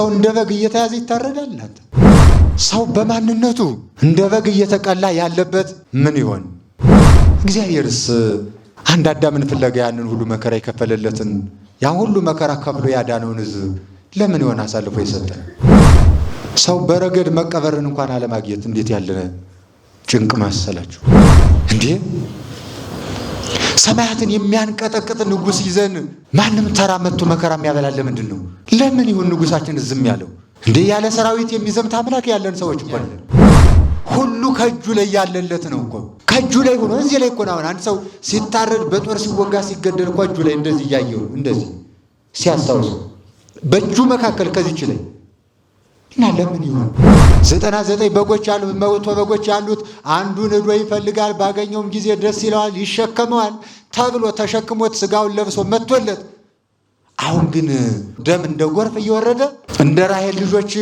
ሰው እንደ በግ እየተያዘ ይታረዳል። ሰው በማንነቱ እንደ በግ እየተቀላ ያለበት ምን ይሆን? እግዚአብሔርስ አንድ አዳምን ፍለጋ ያንን ሁሉ መከራ የከፈለለትን ያን ሁሉ መከራ ከፍሎ ያዳነውን ሕዝብ ለምን ይሆን አሳልፎ የሰጠን? ሰው በረገድ መቀበርን እንኳን አለማግኘት እንዴት ያለ ጭንቅ መሰላችሁ እንዴ! ሰማያትን የሚያንቀጠቅጥ ንጉሥ ይዘን ማንም ተራ መጥቶ መከራ የሚያበላል ለምንድን ነው? ለምን ይሁን ንጉሳችን ዝም ያለው እንዴ? ያለ ሰራዊት የሚዘምት አምላክ ያለን ሰዎች እኮ ነን። ሁሉ ከእጁ ላይ ያለለት ነው እኮ ከእጁ ላይ ሆኖ እዚህ ላይ እኮ ነው። አንድ ሰው ሲታረድ በጦር ሲወጋ ሲገደል እኮ እጁ ላይ እንደዚህ እያየው እንደዚህ ሲያስታውሱ በእጁ መካከል ከዚች ላይ እና ለምን ይሁን 99 በጎች ያሉት 100 በጎች ያሉት አንዱን ሄዶ ይፈልጋል፣ ባገኘውም ጊዜ ደስ ይለዋል፣ ይሸከመዋል ተብሎ ተሸክሞት ስጋውን ለብሶ መጥቶለት፣ አሁን ግን ደም እንደ ጎርፍ እየወረደ እንደ ራሔል ልጆች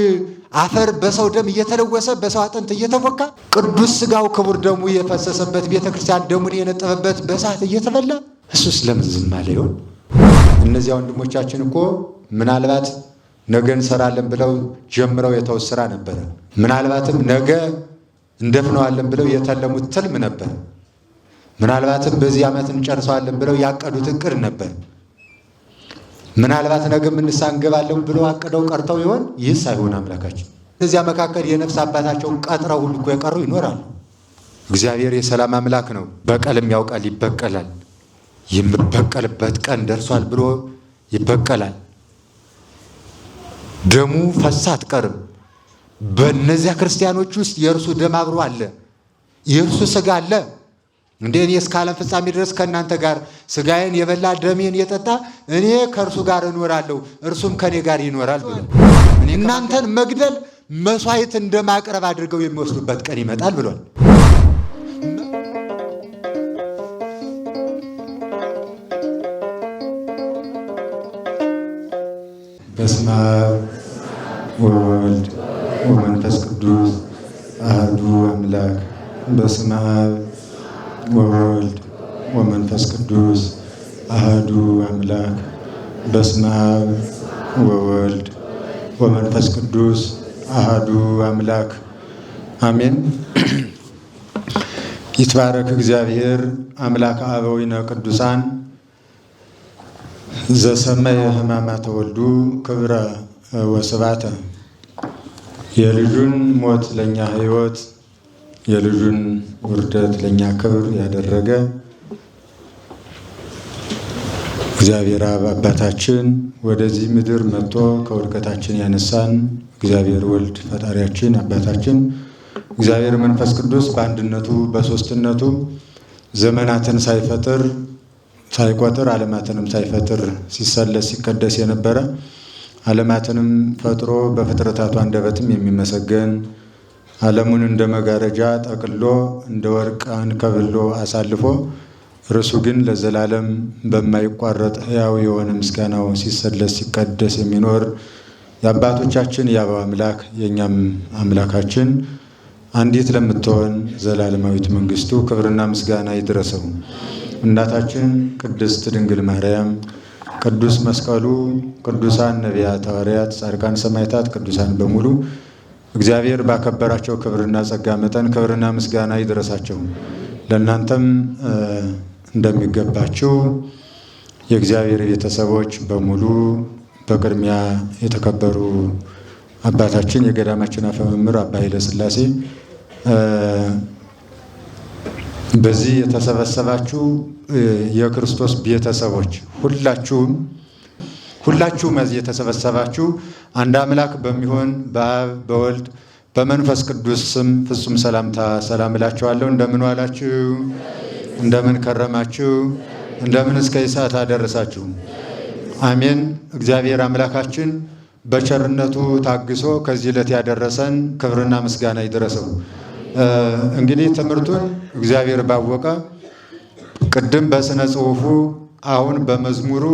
አፈር በሰው ደም እየተለወሰ በሰው አጥንት እየተፎካ ቅዱስ ስጋው ክቡር ደሙ የፈሰሰበት ቤተክርስቲያን ደሙን የነጠበበት በእሳት እየተበላ እሱስ ለምን ዝም አለ ይሆን? እነዚያ ወንድሞቻችን እኮ ምናልባት ነገ እንሰራለን ብለው ጀምረው የተውት ስራ ነበረ። ምናልባትም ነገ እንደፍነዋለን ብለው የተለሙት ትልም ነበር። ምናልባትም በዚህ ዓመት እንጨርሰዋለን ብለው ያቀዱት እቅድ ነበር። ምናልባት ነገ እንሳ እንገባለን ብለው አቅደው ቀርተው ይሆን? ይህስ አይሆን አምላካችን። እዚያ መካከል የነፍስ አባታቸውን ቀጥረው ሁሉ እኮ የቀሩ ይኖራሉ። እግዚአብሔር የሰላም አምላክ ነው። በቀልም ያውቃል፣ ይበቀላል። የሚበቀልበት ቀን ደርሷል ብሎ ይበቀላል። ደሙ ፈሳ አትቀርም። በእነዚያ ክርስቲያኖች ውስጥ የእርሱ ደም አብሮ አለ፣ የእርሱ ስጋ አለ። እንዴ እኔ እስከ ዓለም ፍጻሜ ድረስ ከእናንተ ጋር ስጋዬን የበላ ደሜን የጠጣ እኔ ከእርሱ ጋር እኖራለሁ እርሱም ከእኔ ጋር ይኖራል ብሎ እናንተን መግደል መስዋዕት እንደማቅረብ አድርገው የሚወስዱበት ቀን ይመጣል ብሏል። በስመ አብ ወወልድ ወመንፈስ ቅዱስ አሐዱ አምላክ። በስመ አብ ወወልድ ወመንፈስ ቅዱስ አሐዱ አምላክ። በስመ አብ ወወልድ ወመንፈስ ቅዱስ አሐዱ አምላክ አሜን። ይትባረክ እግዚአብሔር አምላከ አበዊነ ቅዱሳን ዘሰመየ ሕማማተ ወልዱ ክብረ ወስባተ። የልጁን ሞት ለእኛ ሕይወት የልጁን ውርደት ለእኛ ክብር ያደረገ እግዚአብሔር አብ አባታችን ወደዚህ ምድር መጥቶ ከውድቀታችን ያነሳን እግዚአብሔር ወልድ ፈጣሪያችን አባታችን እግዚአብሔር መንፈስ ቅዱስ በአንድነቱ በሦስትነቱ ዘመናትን ሳይቆጥር ዓለማትንም ሳይፈጥር ሲሰለስ ሲቀደስ የነበረ ዓለማትንም ፈጥሮ በፍጥረታቱ አንደበትም የሚመሰገን ዓለሙን እንደ መጋረጃ ጠቅሎ እንደ ወርቅ አንከብሎ አሳልፎ እርሱ ግን ለዘላለም በማይቋረጥ ሕያው የሆነ ምስጋናው ሲሰለስ ሲቀደስ የሚኖር የአባቶቻችን የአበው አምላክ የእኛም አምላካችን አንዲት ለምትሆን ዘላለማዊት መንግስቱ ክብርና ምስጋና ይድረሰው። እናታችን ቅድስት ድንግል ማርያም፣ ቅዱስ መስቀሉ፣ ቅዱሳን ነቢያት፣ ሐዋርያት፣ ጻድቃን፣ ሰማዕታት፣ ቅዱሳን በሙሉ እግዚአብሔር ባከበራቸው ክብርና ጸጋ መጠን ክብርና ምስጋና ይድረሳቸው። ለእናንተም እንደሚገባችሁ የእግዚአብሔር ቤተሰቦች በሙሉ በቅድሚያ የተከበሩ አባታችን የገዳማችን አፈ መምህር አባ ኃይለ ሥላሴ፣ በዚህ የተሰበሰባችሁ የክርስቶስ ቤተሰቦች ሁላችሁም እዚህ የተሰበሰባችሁ አንድ አምላክ በሚሆን በአብ በወልድ በመንፈስ ቅዱስ ስም ፍጹም ሰላምታ ሰላም እላችኋለሁ። እንደምን ዋላችሁ? እንደምን ከረማችሁ? እንደምን እስከ ሰዓት አደረሳችሁ? አሜን። እግዚአብሔር አምላካችን በቸርነቱ ታግሶ ከዚህ ዕለት ያደረሰን ክብርና ምስጋና ይድረሰው። እንግዲህ ትምህርቱን እግዚአብሔር ባወቀ ቅድም በስነ ጽሑፉ አሁን በመዝሙሩ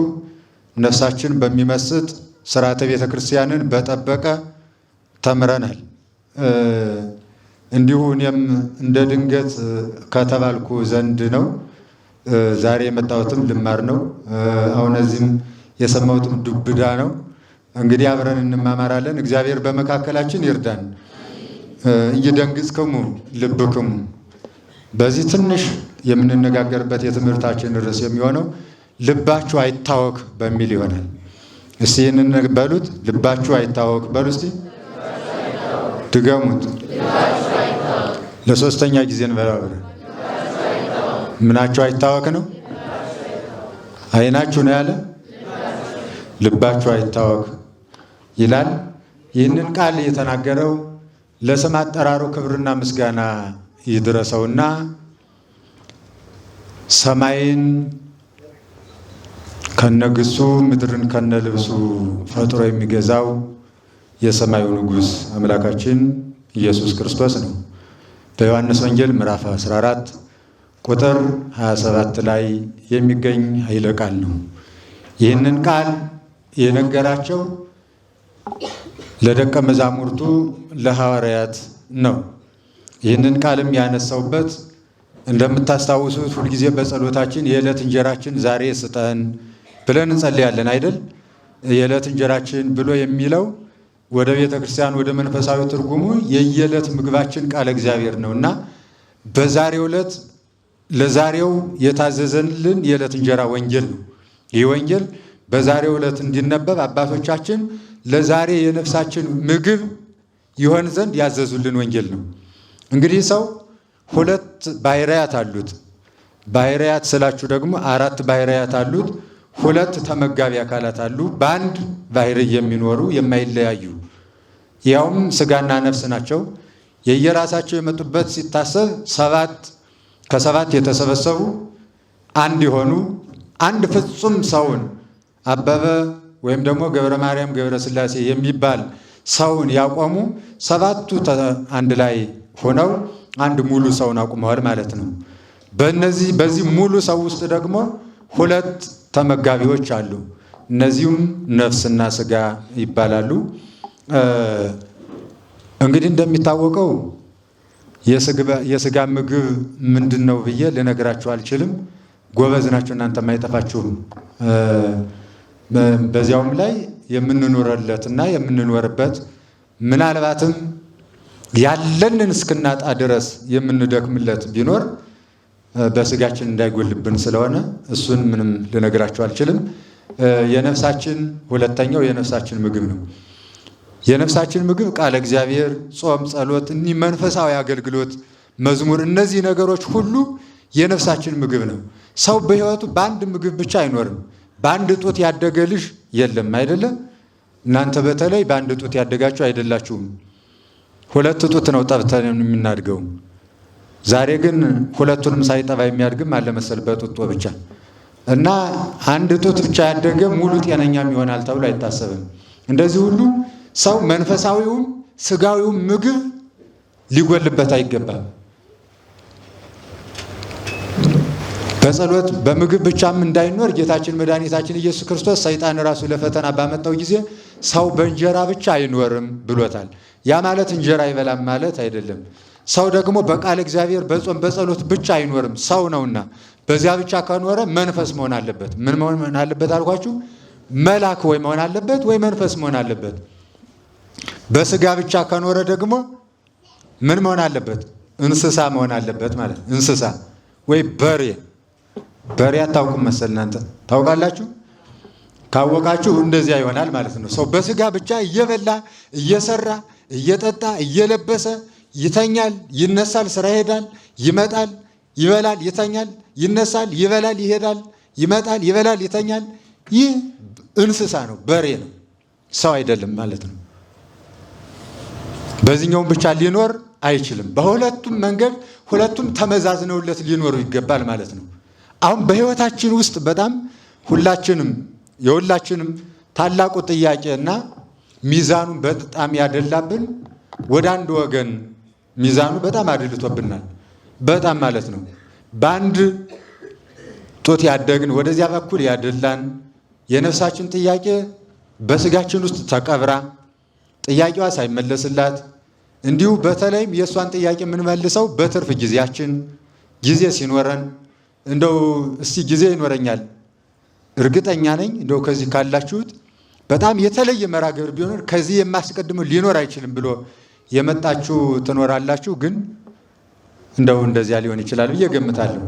ነፍሳችን በሚመስጥ ስርዓተ ቤተ ክርስቲያንን በጠበቀ ተምረናል። እንዲሁ እኔም እንደ ድንገት ከተባልኩ ዘንድ ነው ዛሬ የመጣሁትም ልማር ነው። አሁን እዚህም የሰማሁትም ዱብዳ ነው። እንግዲህ አብረን እንማማራለን። እግዚአብሔር በመካከላችን ይርዳን። እይደንግጽክሙ ልብክሙ በዚህ ትንሽ የምንነጋገርበት የትምህርታችን ርዕስ የሚሆነው ልባችሁ አይታወክ በሚል ይሆናል። እስቲ ይህንን በሉት። ልባችሁ አይታወክ በሉ እስቲ። ድገሙት። ለሶስተኛ ጊዜ እንበላው። ምናችሁ አይታወክ ነው? አይናችሁ ነው ያለ? ልባችሁ አይታወክ ይላል። ይህንን ቃል የተናገረው ለስም አጠራሩ ክብርና ምስጋና ይድረሰውና ሰማይን ከነግሱ ምድርን ከነልብሱ ፈጥሮ የሚገዛው የሰማዩ ንጉሥ አምላካችን ኢየሱስ ክርስቶስ ነው። በዮሐንስ ወንጌል ምዕራፍ 14 ቁጥር 27 ላይ የሚገኝ ኃይለ ቃል ነው። ይህንን ቃል የነገራቸው ለደቀ መዛሙርቱ ለሐዋርያት ነው። ይህንን ቃልም ያነሳውበት እንደምታስታውሱት ሁልጊዜ በጸሎታችን የዕለት እንጀራችን ዛሬ ስጠን ብለን እንጸልያለን አይደል? የዕለት እንጀራችን ብሎ የሚለው ወደ ቤተ ክርስቲያን ወደ መንፈሳዊ ትርጉሙ የየዕለት ምግባችን ቃለ እግዚአብሔር ነውና በዛሬው ዕለት ለዛሬው የታዘዘልን የዕለት እንጀራ ወንጌል ነው። ይህ ወንጌል በዛሬው ዕለት እንዲነበብ አባቶቻችን ለዛሬ የነፍሳችን ምግብ ይሆን ዘንድ ያዘዙልን ወንጌል ነው። እንግዲህ ሰው ሁለት ባህሪያት አሉት። ባህሪያት ስላችሁ ደግሞ አራት ባህሪያት አሉት። ሁለት ተመጋቢ አካላት አሉ፣ በአንድ ባህሪ የሚኖሩ የማይለያዩ፣ ያውም ስጋና ነፍስ ናቸው። የየራሳቸው የመጡበት ሲታሰብ ከሰባት የተሰበሰቡ አንድ የሆኑ አንድ ፍጹም ሰውን አበበ ወይም ደግሞ ገብረ ማርያም ገብረ ሥላሴ የሚባል ሰውን ያቆሙ ሰባቱ አንድ ላይ ሆነው አንድ ሙሉ ሰውን አቁመዋል ማለት ነው። በዚህ ሙሉ ሰው ውስጥ ደግሞ ሁለት ተመጋቢዎች አሉ። እነዚሁም ነፍስና ስጋ ይባላሉ። እንግዲህ እንደሚታወቀው የስጋ ምግብ ምንድን ነው ብዬ ልነግራችሁ አልችልም። ጎበዝ ናቸው እናንተ አይጠፋችሁም። በዚያውም ላይ የምንኖርለትና የምንኖርበት ምናልባትም ያለንን እስክናጣ ድረስ የምንደክምለት ቢኖር በስጋችን እንዳይጎልብን ስለሆነ እሱን ምንም ልነግራችሁ አልችልም። የነፍሳችን ሁለተኛው የነፍሳችን ምግብ ነው። የነፍሳችን ምግብ ቃለ እግዚአብሔር፣ ጾም፣ ጸሎት፣ እኒህ መንፈሳዊ አገልግሎት፣ መዝሙር፣ እነዚህ ነገሮች ሁሉ የነፍሳችን ምግብ ነው። ሰው በሕይወቱ በአንድ ምግብ ብቻ አይኖርም። በአንድ ጡት ያደገ ልጅ የለም አይደለም። እናንተ በተለይ በአንድ ጡት ያደጋችሁ አይደላችሁም። ሁለት ጡት ነው ጠብተን የምናድገው። ዛሬ ግን ሁለቱንም ሳይጠባ የሚያድግም አለ መሰል በጡጦ ብቻ እና አንድ ጡት ብቻ ያደገ ሙሉ ጤነኛም ይሆናል ተብሎ አይታሰብም። እንደዚህ ሁሉ ሰው መንፈሳዊውም ስጋዊውም ምግብ ሊጎልበት አይገባም። በጸሎት በምግብ ብቻም እንዳይኖር ጌታችን መድኃኒታችን ኢየሱስ ክርስቶስ ሰይጣን ራሱ ለፈተና ባመጣው ጊዜ ሰው በእንጀራ ብቻ አይኖርም ብሎታል። ያ ማለት እንጀራ አይበላም ማለት አይደለም። ሰው ደግሞ በቃል እግዚአብሔር በጾም በጸሎት ብቻ አይኖርም፣ ሰው ነውና በዚያ ብቻ ከኖረ መንፈስ መሆን አለበት። ምን መሆን አለበት አልኳችሁ? መልአክ ወይ መሆን አለበት ወይ መንፈስ መሆን አለበት። በስጋ ብቻ ከኖረ ደግሞ ምን መሆን አለበት? እንስሳ መሆን አለበት ማለት እንስሳ ወይ በሬ አታውቁም መሰል እናንተ ታውቃላችሁ? ካወቃችሁ እንደዚያ ይሆናል ማለት ነው። ሰው በስጋ ብቻ እየበላ እየሰራ እየጠጣ እየለበሰ ይተኛል፣ ይነሳል፣ ስራ ይሄዳል፣ ይመጣል፣ ይበላል፣ ይተኛል፣ ይነሳል፣ ይበላል፣ ይሄዳል፣ ይመጣል፣ ይበላል፣ ይተኛል። ይህ እንስሳ ነው፣ በሬ ነው፣ ሰው አይደለም ማለት ነው። በዚህኛውም ብቻ ሊኖር አይችልም። በሁለቱም መንገድ ሁለቱም ተመዛዝነውለት ሊኖሩ ይገባል ማለት ነው። አሁን በሕይወታችን ውስጥ በጣም የሁላችንም ታላቁ ጥያቄና ሚዛኑ በጣም ያደላብን ወደ አንድ ወገን ሚዛኑ በጣም አድልቶብናል። በጣም ማለት ነው። በአንድ ጡት ያደግን ወደዚያ በኩል ያደላን የነፍሳችን ጥያቄ በስጋችን ውስጥ ተቀብራ ጥያቄዋ ሳይመለስላት እንዲሁ በተለይም የእሷን ጥያቄ የምንመልሰው በትርፍ ጊዜያችን ጊዜ ሲኖረን እንደው እስቲ ጊዜ ይኖረኛል እርግጠኛ ነኝ እንደው ከዚህ ካላችሁት በጣም የተለየ መርሐ ግብር ቢሆን ከዚህ የማስቀድመው ሊኖር አይችልም ብሎ የመጣችሁ ትኖራላችሁ። ግን እንደው እንደዚያ ሊሆን ይችላል ብዬ ገምታለሁ።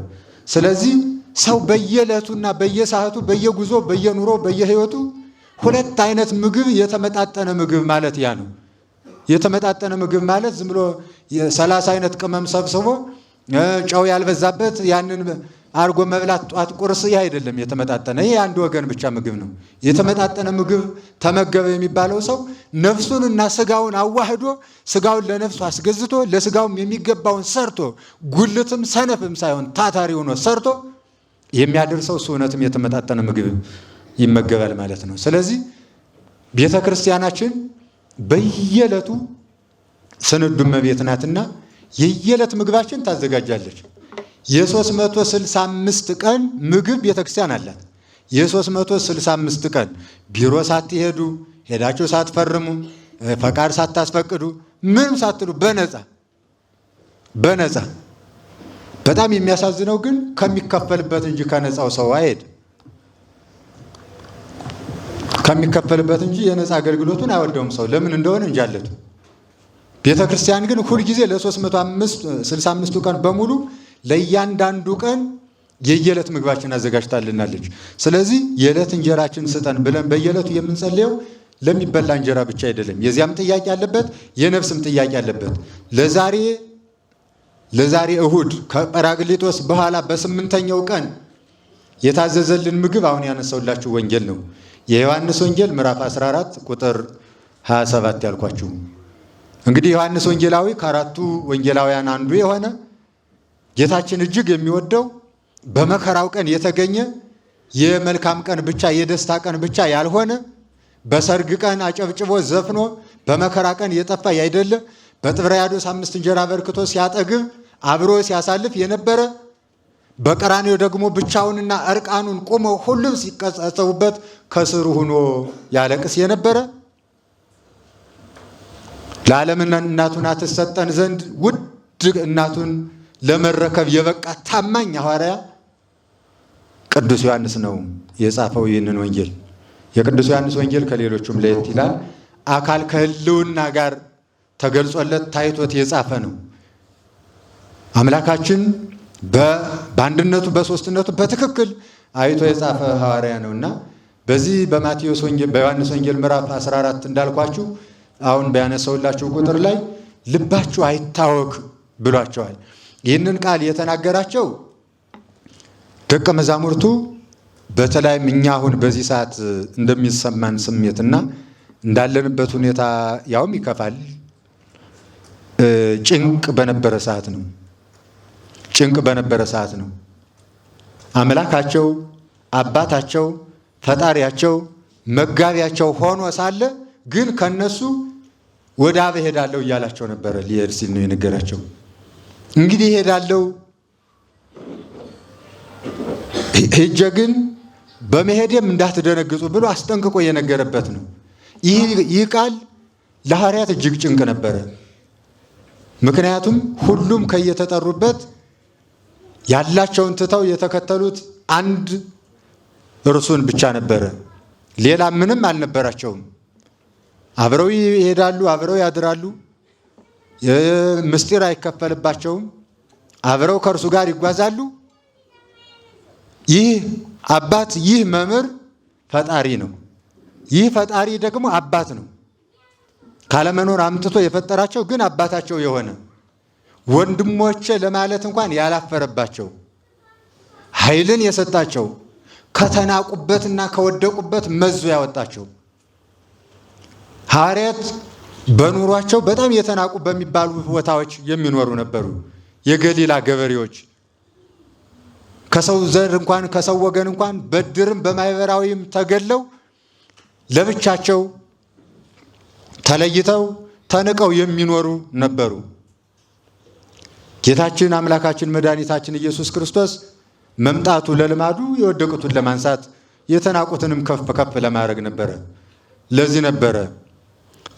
ስለዚህ ሰው በየዕለቱና በየሰዓቱ በየጉዞ በየኑሮ በየህይወቱ ሁለት አይነት ምግብ የተመጣጠነ ምግብ ማለት ያ ነው። የተመጣጠነ ምግብ ማለት ዝም ብሎ 30 አይነት ቅመም ሰብስቦ ጨው ያልበዛበት ያንን አርጎ መብላት ጧት ቁርስ ይህ አይደለም የተመጣጠነ። ይህ አንድ ወገን ብቻ ምግብ ነው። የተመጣጠነ ምግብ ተመገበ የሚባለው ሰው ነፍሱንና ስጋውን አዋህዶ ስጋውን ለነፍሱ አስገዝቶ ለስጋውም የሚገባውን ሰርቶ ጉልትም ሰነፍም ሳይሆን ታታሪ ሆኖ ሰርቶ የሚያደርሰው እሱ እውነትም የተመጣጠነ ምግብ ይመገባል ማለት ነው። ስለዚህ ቤተ ክርስቲያናችን በየዕለቱ ስንዱ እመቤት ናትና የየዕለት ምግባችን ታዘጋጃለች። የ365 ቀን ምግብ ቤተክርስቲያን አላት። የ365 ቀን ቢሮ ሳትሄዱ ሄዳችሁ ሳትፈርሙ ፈቃድ ሳታስፈቅዱ ምንም ሳትሉ በነፃ በጣም የሚያሳዝነው ግን ከሚከፈልበት እንጂ ከነፃው ሰው አይሄድ ከሚከፈልበት እንጂ የነፃ አገልግሎቱን አይወደውም ሰው ለምን እንደሆነ እንጃለቱ። ቤተ ክርስቲያን ግን ሁልጊዜ ለ365 ቀን በሙሉ ለእያንዳንዱ ቀን የየዕለት ምግባችን አዘጋጅታልናለች። ስለዚህ የዕለት እንጀራችን ስጠን ብለን በየዕለቱ የምንጸልየው ለሚበላ እንጀራ ብቻ አይደለም። የዚያም ጥያቄ አለበት፣ የነፍስም ጥያቄ አለበት። ለዛሬ እሁድ ከጰራቅሊጦስ በኋላ በ8ኛው ቀን የታዘዘልን ምግብ አሁን ያነሳውላችሁ ወንጌል ነው። የዮሐንስ ወንጌል ምዕራፍ 14 ቁጥር 27 ያልኳችሁ። እንግዲህ ዮሐንስ ወንጌላዊ ከአራቱ ወንጌላውያን አንዱ የሆነ ጌታችን እጅግ የሚወደው በመከራው ቀን የተገኘ የመልካም ቀን ብቻ የደስታ ቀን ብቻ ያልሆነ በሰርግ ቀን አጨብጭቦ ዘፍኖ በመከራ ቀን የጠፋ ያይደለ በጥብርያዶስ 5 እንጀራ በርክቶ ሲያጠግብ አብሮ ሲያሳልፍ የነበረ በቀራንዮ ደግሞ ብቻውንና እርቃኑን ቆሞ ሁሉም ሲቀጸፉበት ከስሩ ሆኖ ያለቅስ የነበረ ለዓለምና እናቱን አትሰጠን ዘንድ ውድ እናቱን ለመረከብ የበቃ ታማኝ ሐዋርያ ቅዱስ ዮሐንስ ነው የጻፈው ይህንን ወንጌል። የቅዱስ ዮሐንስ ወንጌል ከሌሎቹም ለየት ይላል። አካል ከህልውና ጋር ተገልጾለት ታይቶት የጻፈ ነው። አምላካችን በአንድነቱ በሶስትነቱ በትክክል አይቶ የጻፈ ሐዋርያ ነውና በዚህ በማቴዎስ ወንጌል በዮሐንስ ወንጌል ምዕራፍ 14 እንዳልኳችሁ አሁን በያነሳውላችሁ ቁጥር ላይ ልባችሁ አይታወክ ብሏቸዋል። ይህንን ቃል የተናገራቸው ደቀ መዛሙርቱ በተለይም እኛ አሁን በዚህ ሰዓት እንደሚሰማን ስሜትና እንዳለንበት ሁኔታ ያውም ይከፋል። ጭንቅ በነበረ ሰዓት ነው። አምላካቸው አባታቸው ፈጣሪያቸው መጋቢያቸው ሆኖ ሳለ ግን ከነሱ ወደ አብ እሄዳለሁ እያላቸው ነበረ። ሊሄድ ሲል ነው የነገራቸው። እንግዲህ እሄዳለሁ ሄጄ ግን በመሄዴም እንዳትደነግጡ ብሎ አስጠንቅቆ የነገረበት ነው። ይህ ቃል ለሐዋርያት እጅግ ጭንቅ ነበረ። ምክንያቱም ሁሉም ከየተጠሩበት ያላቸውን ትተው የተከተሉት አንድ እርሱን ብቻ ነበረ። ሌላ ምንም አልነበራቸውም። አብረው ይሄዳሉ፣ አብረው ያድራሉ። ምስጢር አይከፈልባቸውም። አብረው ከእርሱ ጋር ይጓዛሉ። ይህ አባት ይህ መምህር ፈጣሪ ነው። ይህ ፈጣሪ ደግሞ አባት ነው። ካለመኖር አምጥቶ የፈጠራቸው ግን አባታቸው የሆነ ወንድሞቼ ለማለት እንኳን ያላፈረባቸው ኃይልን የሰጣቸው ከተናቁበትና ከወደቁበት መዞ ያወጣቸው ሐዋርያት በኑሯቸው በጣም የተናቁ በሚባሉ ቦታዎች የሚኖሩ ነበሩ። የገሊላ ገበሬዎች ከሰው ዘር እንኳን ከሰው ወገን እንኳን በድርም በማህበራዊም ተገለው ለብቻቸው ተለይተው ተንቀው የሚኖሩ ነበሩ። ጌታችን አምላካችን መድኃኒታችን ኢየሱስ ክርስቶስ መምጣቱ ለልማዱ የወደቁትን ለማንሳት የተናቁትንም ከፍ ከፍ ለማድረግ ነበረ። ለዚህ ነበረ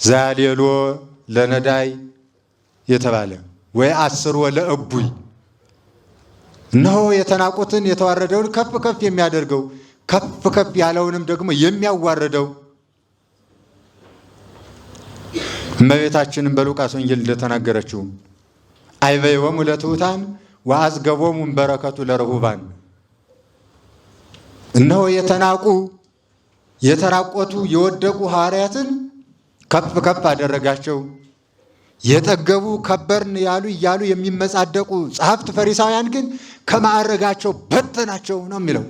ዛሌሎ ለነዳይ የተባለ ወይ አስሮ ለእቡይ እነሆ የተናቁትን የተዋረደውን ከፍ ከፍ የሚያደርገው ከፍ ከፍ ያለውንም ደግሞ የሚያዋርደው እመቤታችንም በሉቃስ ወንጌል እንደተናገረችው አይበይወሙ ለትሑታን ወአዝገቦሙ በረከቱ ለርሁባን። እነሆ የተናቁ የተራቆቱ የወደቁ ሐዋርያትን ከፍ ከፍ አደረጋቸው። የጠገቡ ከበርን ያሉ እያሉ የሚመጻደቁ ጸሐፍት ፈሪሳውያን ግን ከማዕረጋቸው በተናቸው ነው የሚለው።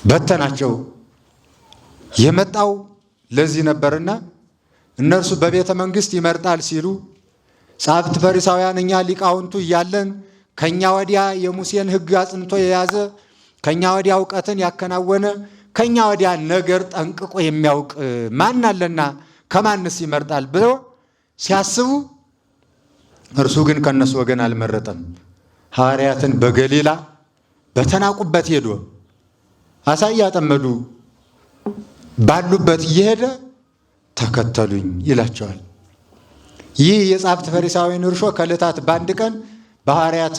በተናቸው። የመጣው ለዚህ ነበርና እነርሱ በቤተ መንግሥት ይመርጣል ሲሉ ጸሐፍት ፈሪሳውያን እኛ ሊቃውንቱ እያለን ከኛ ወዲያ የሙሴን ሕግ አጽንቶ የያዘ ከኛ ወዲያ እውቀትን ያከናወነ ከኛ ወዲያ ነገር ጠንቅቆ የሚያውቅ ማን አለና ከማንስ ይመርጣል ብለው ሲያስቡ፣ እርሱ ግን ከነሱ ወገን አልመረጠም። ሐዋርያትን በገሊላ በተናቁበት ሄዶ አሳ እያጠመዱ ባሉበት እየሄደ ተከተሉኝ ይላቸዋል። ይህ የጸሐፍት ፈሪሳውያን እርሾ ከዕለታት በአንድ ቀን በሐዋርያት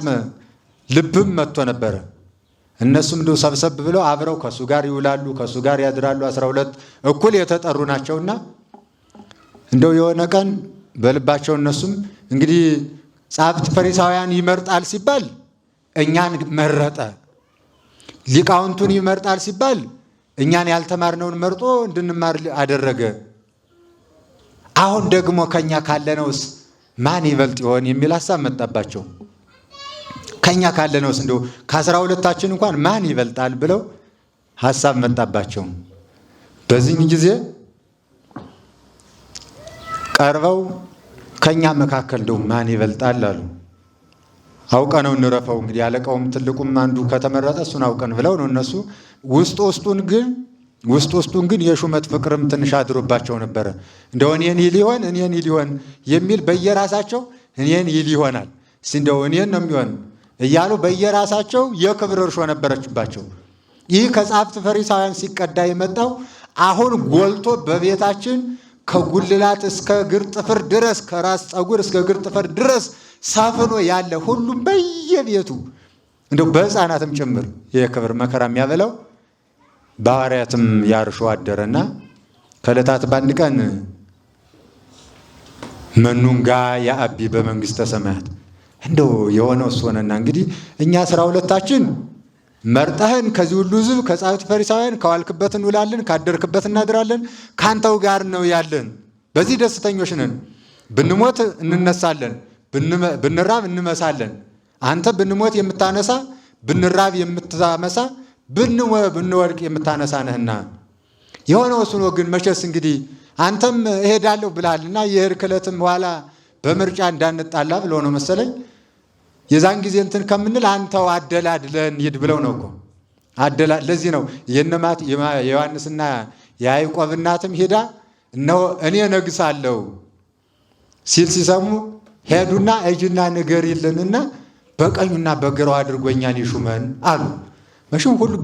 ልብም መጥቶ ነበረ። እነሱም እንደው ሰብሰብ ብለው አብረው ከእሱ ጋር ይውላሉ፣ ከእሱ ጋር ያድራሉ። 12 እኩል የተጠሩ ናቸውና እንደው የሆነ ቀን በልባቸው እነሱም እንግዲህ ጸሐፍት ፈሪሳውያን ይመርጣል ሲባል እኛን መረጠ፣ ሊቃውንቱን ይመርጣል ሲባል እኛን ያልተማርነውን መርጦ እንድንማር አደረገ። አሁን ደግሞ ከኛ ካለነውስ ማን ይበልጥ ይሆን የሚል ሐሳብ መጣባቸው። ከኛ ካለነውስ እንደው ከ12ታችን እንኳን ማን ይበልጣል ብለው ሐሳብ መጣባቸው። በዚህ ጊዜ ቀርበው ከኛ መካከል እንደው ማን ይበልጣል አሉ። አውቀነው እንረፈው እንግዲህ አለቃውም ትልቁም አንዱ ከተመረጠ እሱን አውቀን ብለው ነው እነሱ። ውስጥ ውስጡን ግን የሹመት ፍቅርም ትንሽ አድሮባቸው ነበረ። እንደው እኔን ይል ይሆን የሚል በየራሳቸው እኔን ይል ይሆናል እንደው እኔን ነው የሚሆን እያሉ በየራሳቸው የክብር እርሾ ነበረችባቸው። ይህ ከጸሐፍት ፈሪሳውያን ሲቀዳ የመጣው አሁን ጎልቶ በቤታችን ከጉልላት እስከ እግር ጥፍር ድረስ ከራስ ፀጉር እስከ እግር ጥፍር ድረስ ሳፍኖ ያለ ሁሉም በየቤቱ እንደው በሕፃናትም ጭምር የክብር መከራ የሚያበላው በሐዋርያትም ያርሾ አደረና ከዕለታት በአንድ ቀን መኑንጋ ያአቢ በመንግሥተ ሰማያት እንደው የሆነው እሱ ሆነና እንግዲህ እኛ 12ታችን መርጠህን ከዚህ ሁሉ ሕዝብ ከጸሐፍት ፈሪሳውያን ከዋልክበት እንውላለን፣ ካደርክበት እናድራለን፣ ካንተው ጋር ነው ያለን። በዚህ ደስተኞች ነን። ብንሞት እንነሳለን፣ ብንራብ እንመሳለን። አንተ ብንሞት የምታነሳ፣ ብንራብ የምታመሳ፣ ብንወድቅ የምታነሳ ነህና የሆነው እሱ ነው። ግን መቼስ እንግዲህ አንተም እሄዳለሁ ብለሃልና የሄድክ ዕለትም በኋላ በምርጫ እንዳንጣላ ብለው ነው መሰለኝ የዛን ጊዜ እንትን ከምንል አንተው አደላድለን ሂድ ብለው ነው እኮ ለዚህ ነው የነማት የዮሐንስና የያዕቆብ እናትም ሄዳ እነሆ እኔ ነግሳለሁ ሲል ሲሰሙ ሄዱና እጅና ንገሪልንና በቀኙና በግራው አድርጎኛን ይሹመን አሉ። መቼም ሁሉ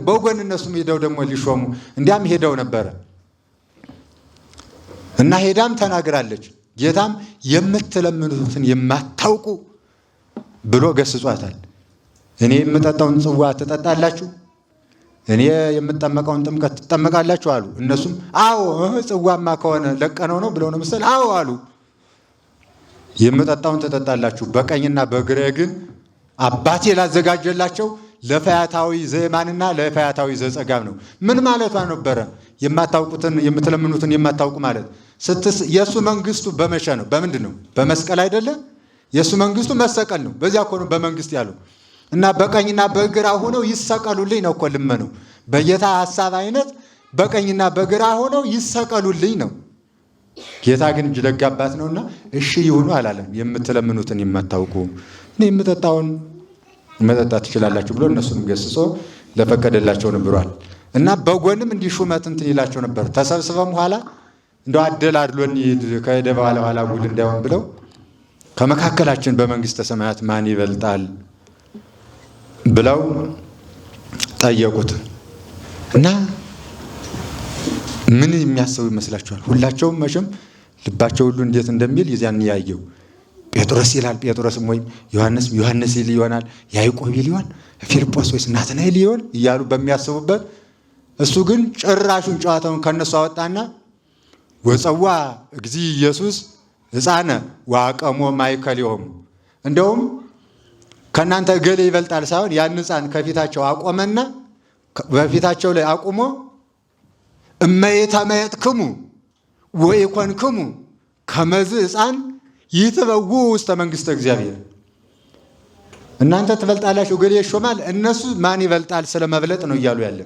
በጎን እነሱም ሄደው ደግሞ ሊሾሙ እንዲያም ሄደው ነበረ እና ሄዳም ተናግራለች። ጌታም የምትለምኑትን የማታውቁ ብሎ ገስጿታል። እኔ የምጠጣውን ጽዋ ትጠጣላችሁ፣ እኔ የምጠመቀውን ጥምቀት ትጠመቃላችሁ አሉ። እነሱም አዎ ጽዋማ ከሆነ ለቀነው ነው ብለው ነው መሰል አዎ አሉ። የምጠጣውን ትጠጣላችሁ፣ በቀኝና በግራ ግን አባቴ ላዘጋጀላቸው ለፈያታዊ ዘየማንና ለፈያታዊ ዘጸጋም ነው። ምን ማለቷ ነበረ? የማታውቁትን የምትለምኑትን የማታውቁ ማለት የእሱ መንግስቱ በመቼ ነው? በምንድን ነው? በመስቀል አይደለ? የእሱ መንግስቱ መሰቀል ነው። በዚያ እኮ ነው በመንግስት ያለው እና በቀኝና በግራ ሆነው ይሰቀሉልኝ ነው እኮ ልመነው። በጌታ ሐሳብ አይነት በቀኝና በግራ ሆነው ይሰቀሉልኝ ነው። ጌታ ግን እጅ ለጋባት ነውና እሺ ይሁኑ አላለም። የምትለምኑትን የማታውቁ እኔ የምጠጣውን መጠጣት ትችላላችሁ ብሎ እነሱንም ገስጾ ለፈቀደላቸው ብሏል። እና በጎንም እንዲህ ሹመት እንትን ይላቸው ነበር። ተሰብስበም ኋላ እንደው አደላድሎን ከሄደ በኋላ ጉድ እንዳይሆን ብለው ከመካከላችን በመንግሥተ ሰማያት ማን ይበልጣል ብለው ጠየቁት። እና ምን የሚያስቡ ይመስላችኋል? ሁላቸውም መቼም ልባቸው ሁሉ እንዴት እንደሚል የዚያን ያየው ጴጥሮስ ይላል፣ ጴጥሮስም ወይም ዮሐንስ ይል ይሆናል፣ ያዕቆብ ይል ይሆን፣ ፊልጶስ ወይስ ናትናኤል ይሆን እያሉ በሚያስቡበት እሱ ግን ጭራሹን ጨዋታውን ከነሱ አወጣና ወፀዋ እግዚ ኢየሱስ ሕፃነ ወአቀሞ ማእከሌሆሙ። እንደውም ከእናንተ እገሌ ይበልጣል ሳይሆን ያን ሕፃን ከፊታቸው አቆመና በፊታቸው ላይ አቁሞ እመይተመየጥክሙ ወኢኮንክሙ ከመዝ ሕፃን ይትበው ውስተ መንግሥተ እግዚአብሔር። እናንተ ትበልጣላችሁ እገሌ ይሾማል፣ እነሱ ማን ይበልጣል ስለመብለጥ ነው እያሉ ያለ።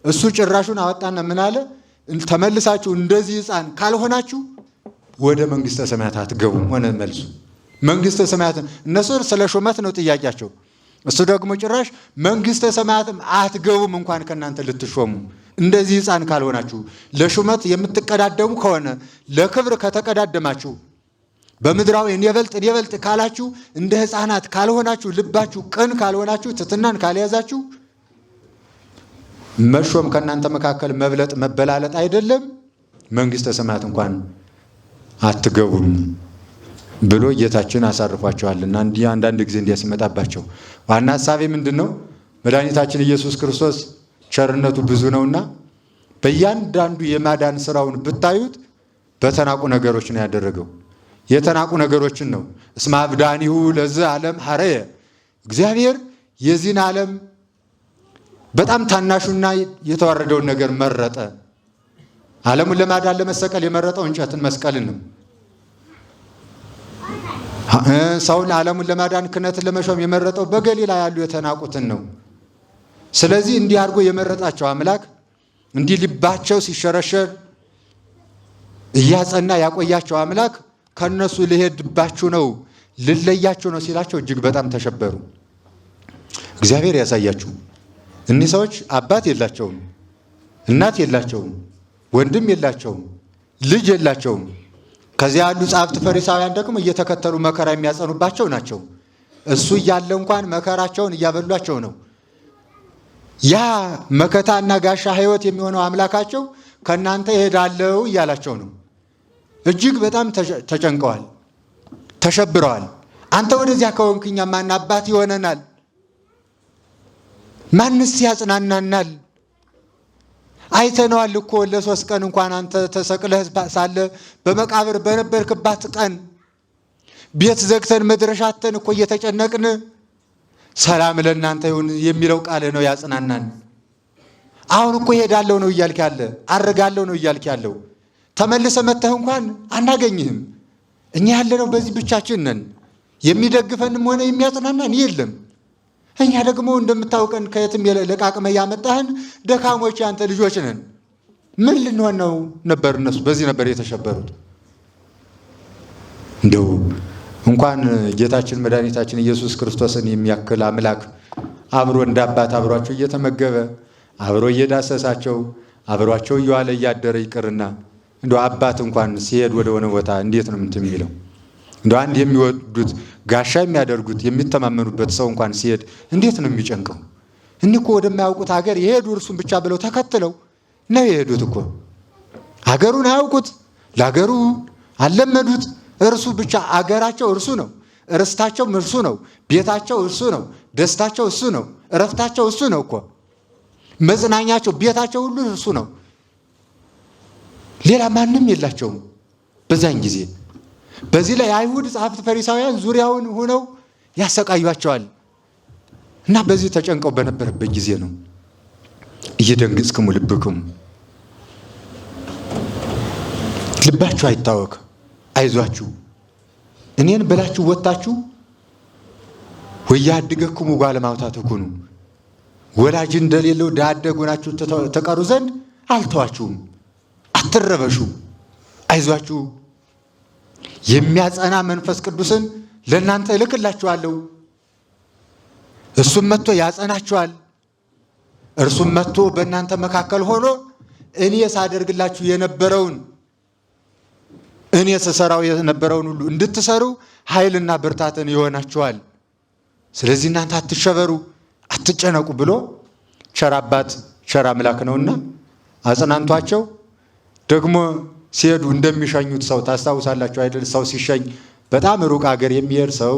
እሱ ጭራሹን አወጣና ምን አለ? ተመልሳችሁ እንደዚህ ሕፃን ካልሆናችሁ ወደ መንግሥተ ሰማያት አትገቡም ሆነ መልሱ። መንግሥተ ሰማያትን እነሱ ስለ ሹመት ነው ጥያቄያቸው። እሱ ደግሞ ጭራሽ መንግሥተ ሰማያትም አትገቡም እንኳን ከእናንተ ልትሾሙ እንደዚህ ሕፃን ካልሆናችሁ። ለሹመት የምትቀዳደሙ ከሆነ ለክብር ከተቀዳደማችሁ በምድራዊ እኔ በልጥ ካላችሁ እንደ ሕፃናት ካልሆናችሁ ልባችሁ ቅን ካልሆናችሁ ትሕትናን ካልያዛችሁ መሾም ከእናንተ መካከል መብለጥ መበላለጥ አይደለም መንግሥተ ሰማያት እንኳን አትገቡም ብሎ ጌታችን አሳርፏቸዋልና እንዲህ አንዳንድ ጊዜ እንዲያ ሲመጣባቸው ዋና ሐሳቤ ምንድን ነው? መድኃኒታችን ኢየሱስ ክርስቶስ ቸርነቱ ብዙ ነውና በእያንዳንዱ የማዳን ስራውን ብታዩት በተናቁ ነገሮች ነው ያደረገው። የተናቁ ነገሮችን ነው። እስመ አብዳኒሁ ለዚህ ዓለም ሐረየ። እግዚአብሔር የዚህን ዓለም በጣም ታናሹና የተዋረደውን ነገር መረጠ። ዓለሙን ለማዳን ለመሰቀል የመረጠው እንጨትን መስቀልን ነው። ሰውን ዓለሙን ለማዳን ክህነትን ለመሾም የመረጠው በገሊላ ያሉ የተናቁትን ነው። ስለዚህ እንዲህ አድርጎ የመረጣቸው አምላክ እንዲህ ልባቸው ሲሸረሸር እያጸና ያቆያቸው አምላክ ከነሱ ልሄድባችሁ ነው ልለያችሁ ነው ሲላቸው እጅግ በጣም ተሸበሩ። እግዚአብሔር ያሳያችሁ። እኒህ ሰዎች አባት የላቸውም፣ እናት የላቸውም፣ ወንድም የላቸውም፣ ልጅ የላቸውም። ከዚያ ያሉ ጸሐፍት ፈሪሳውያን ደግሞ እየተከተሉ መከራ የሚያጸኑባቸው ናቸው። እሱ እያለ እንኳን መከራቸውን እያበሏቸው ነው። ያ መከታና ጋሻ ሕይወት የሚሆነው አምላካቸው ከእናንተ እሄዳለሁ እያላቸው ነው። እጅግ በጣም ተጨንቀዋል፣ ተሸብረዋል። አንተ ወደዚያ ከሆንክ እኛ ማን አባት ይሆነናል? ማንስ ያጽናናናል? አይተነዋል እኮ ለ3 ቀን እንኳን አንተ ተሰቅለህ ሳለ በመቃብር በነበርክባት ቀን ቤት ዘግተን መድረሻተን እኮ እየተጨነቅን ሰላም ለእናንተ ይሁን የሚለው ቃል ነው ያጽናናን። አሁን እኮ ሄዳለሁ ነው እያልክ ያለ፣ አርጋለሁ ነው እያልክ ያለው። ተመልሰ መተህ እንኳን አናገኝህም። እኛ ያለነው በዚህ ብቻችን ነን። የሚደግፈንም ሆነ የሚያጽናናን የለም። እኛ ደግሞ እንደምታውቀን ከየትም ለቃቅመህ ያመጣህን ደካሞች ያንተ ልጆች ነን። ምን ልንሆን ነው ነበር? እነሱ በዚህ ነበር የተሸበሩት። እንደው እንኳን ጌታችን መድኃኒታችን ኢየሱስ ክርስቶስን የሚያክል አምላክ አብሮ እንደ አባት አብሯቸው እየተመገበ አብሮ እየዳሰሳቸው አብሯቸው እየዋለ እያደረ ይቅርና እንደው አባት እንኳን ሲሄድ ወደ ሆነ ቦታ እንዴት ነው እንትን የሚለው? እንደው አንድ የሚወዱት ጋሻ የሚያደርጉት የሚተማመኑበት ሰው እንኳን ሲሄድ እንዴት ነው የሚጨንቀው? እኒህ እኮ ወደማያውቁት ሀገር የሄዱ እርሱን ብቻ ብለው ተከትለው ነው የሄዱት እኮ። ሀገሩን አያውቁት፣ ለሀገሩ አልለመዱት። እርሱ ብቻ አገራቸው እርሱ ነው፣ ርስታቸውም እርሱ ነው፣ ቤታቸው እርሱ ነው፣ ደስታቸው እሱ ነው፣ እረፍታቸው እሱ ነው እኮ። መጽናኛቸው ቤታቸው ሁሉ እርሱ ነው። ሌላ ማንም የላቸውም በዛን ጊዜ። በዚህ ላይ አይሁድ ጸሐፍት ፈሪሳውያን ዙሪያውን ሆነው ያሰቃዩቸዋል እና በዚህ ተጨንቀው በነበረበት ጊዜ ነው እየደንግጽክሙ ልብክሙ፣ ልባችሁ አይታወክ፣ አይዟችሁ፣ እኔን ብላችሁ ወጣችሁ ወያድገክሙ ጓለማውታት ትኩኑ፣ ወላጅ እንደሌለው ድሀ አደግ ሆናችሁ ተቀሩ ዘንድ አልተዋችሁም። አትረበሹ፣ አይዟችሁ፣ የሚያጸና መንፈስ ቅዱስን ለእናንተ እልክላችኋለሁ። እሱም መጥቶ ያጸናችኋል። እርሱም መጥቶ በእናንተ መካከል ሆኖ እኔ ሳደርግላችሁ የነበረውን እኔ ስሰራው የነበረውን ሁሉ እንድትሰሩ ኃይልና ብርታትን ይሆናችኋል። ስለዚህ እናንተ አትሸበሩ፣ አትጨነቁ ብሎ ቸር አባት ቸር አምላክ ነውና አጽናንቷቸው ደግሞ ሲሄዱ እንደሚሸኙት ሰው ታስታውሳላችሁ አይደል? ሰው ሲሸኝ በጣም ሩቅ ሀገር የሚሄድ ሰው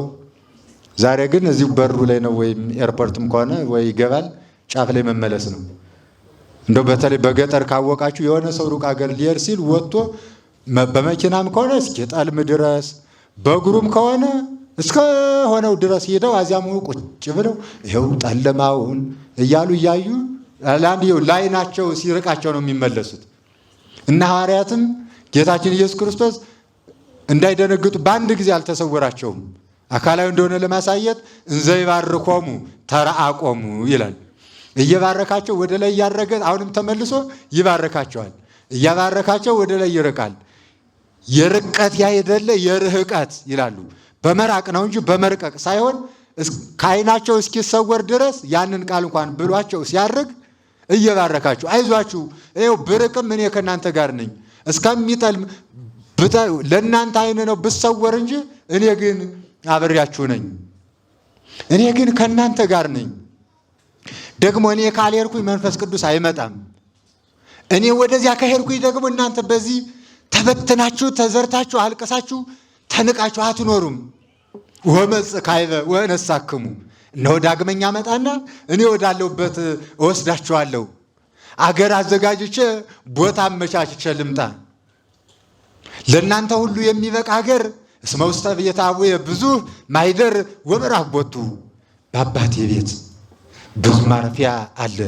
ዛሬ ግን እዚሁ በሩ ላይ ነው፣ ወይም ኤርፖርትም ከሆነ ወይ ይገባል፣ ጫፍ ላይ መመለስ ነው። እንደው በተለይ በገጠር ካወቃችሁ የሆነ ሰው ሩቅ ሀገር ሊሄድ ሲል ወጥቶ በመኪናም ከሆነ እስከ ጠልም ድረስ፣ በእግሩም ከሆነ እስከ ሆነው ድረስ ሄደው አዚያሙ ቁጭ ብለው ይኸው ጠለማውን እያሉ እያዩ ለአንድ ላይናቸው ሲርቃቸው ነው የሚመለሱት። እና ሐዋርያትም ጌታችን ኢየሱስ ክርስቶስ እንዳይደነግጡ በአንድ ጊዜ አልተሰወራቸውም። አካላዊ እንደሆነ ለማሳየት እንዘ ይባርኮሙ ተራአቆሙ ይላል። እየባረካቸው ወደ ላይ እያረገ አሁንም ተመልሶ ይባረካቸዋል። እያባረካቸው ወደ ላይ ይርቃል። የርቀት ያይደለ የርህቀት ይላሉ። በመራቅ ነው እንጂ በመርቀቅ ሳይሆን ከዓይናቸው እስኪሰወር ድረስ ያንን ቃል እንኳን ብሏቸው ሲያርግ እየባረካችሁ አይዟችሁ፣ ይኸው ብርቅም እኔ ከእናንተ ጋር ነኝ፣ እስከሚጠልም ለእናንተ ዓይን ነው ብሰወር እንጂ እኔ ግን አብሬያችሁ ነኝ፣ እኔ ግን ከእናንተ ጋር ነኝ። ደግሞ እኔ ካልሄድኩኝ መንፈስ ቅዱስ አይመጣም። እኔ ወደዚያ ከሄድኩኝ ደግሞ እናንተ በዚህ ተበትናችሁ ተዘርታችሁ አልቀሳችሁ ተንቃችሁ አትኖሩም። ወመጽእ ካይበ ወእነሳክሙ፣ እነሆ ዳግመኛ መጣና እኔ ወዳለሁበት እወስዳችኋለሁ። አገር አዘጋጅቼ ቦታ አመቻችቼ ልምጣ። ለእናንተ ሁሉ የሚበቃ አገር እስመ ውስተ ቤተ አቡየ ብዙኅ ማኅደር ወምዕራፍ ቦቱ፣ በአባቴ ቤት ብዙ ማረፊያ አለ፣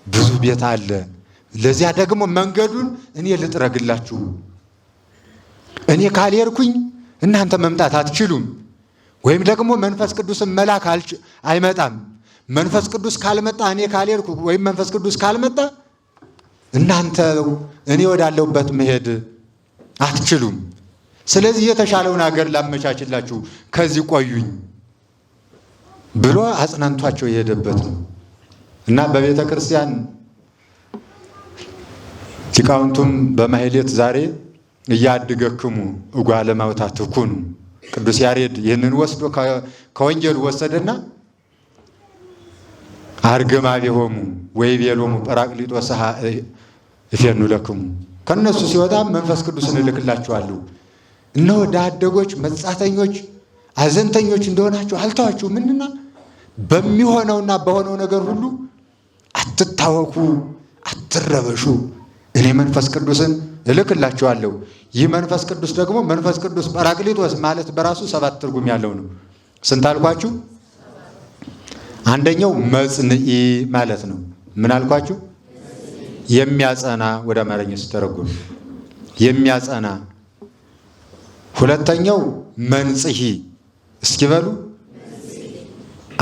ብዙ ቤት አለ። ለዚያ ደግሞ መንገዱን እኔ ልጥረግላችሁ። እኔ ካልሄድኩኝ እናንተ መምጣት አትችሉም። ወይም ደግሞ መንፈስ ቅዱስን መላክ አይመጣም። መንፈስ ቅዱስ ካልመጣ እኔ ካልሄድኩ ወይም መንፈስ ቅዱስ ካልመጣ እናንተ እኔ ወዳለሁበት መሄድ አትችሉም። ስለዚህ የተሻለውን ሀገር ላመቻችላችሁ፣ ከዚህ ቆዩኝ ብሎ አጽናንቷቸው የሄደበት ነው እና በቤተ ክርስቲያን ሊቃውንቱም በማሕሌት ዛሬ እያድገክሙ እጓለ እማውታት ትኩኑ። ቅዱስ ያሬድ ይህንን ወስዶ ከወንጌሉ ወሰደና አርገማቤሆሙ ወይቤሎሙ ጰራቅሊጦስ እፌኑ ለክሙ፣ ከእነሱ ሲወጣም መንፈስ ቅዱስን እልክላችኋለሁ፣ እነሆ ዳደጎች መጻተኞች አዘንተኞች እንደሆናችሁ አልተዋችሁምና በሚሆነውና በሆነው ነገር ሁሉ አትታወኩ፣ አትረበሹ፣ እኔ መንፈስ ቅዱስን እልክላችኋለሁ። ይህ መንፈስ ቅዱስ ደግሞ መንፈስ ቅዱስ ጰራቅሊጦስ ማለት በራሱ 7 ትርጉም ያለው ነው። ስንት አልኳችሁ? አንደኛው መጽንዒ ማለት ነው። ምን አልኳችሁ? የሚያጸና፣ ወደ አማርኛ ሲተረጎም የሚያጸና። ሁለተኛው መንጽሒ፣ እስኪ በሉ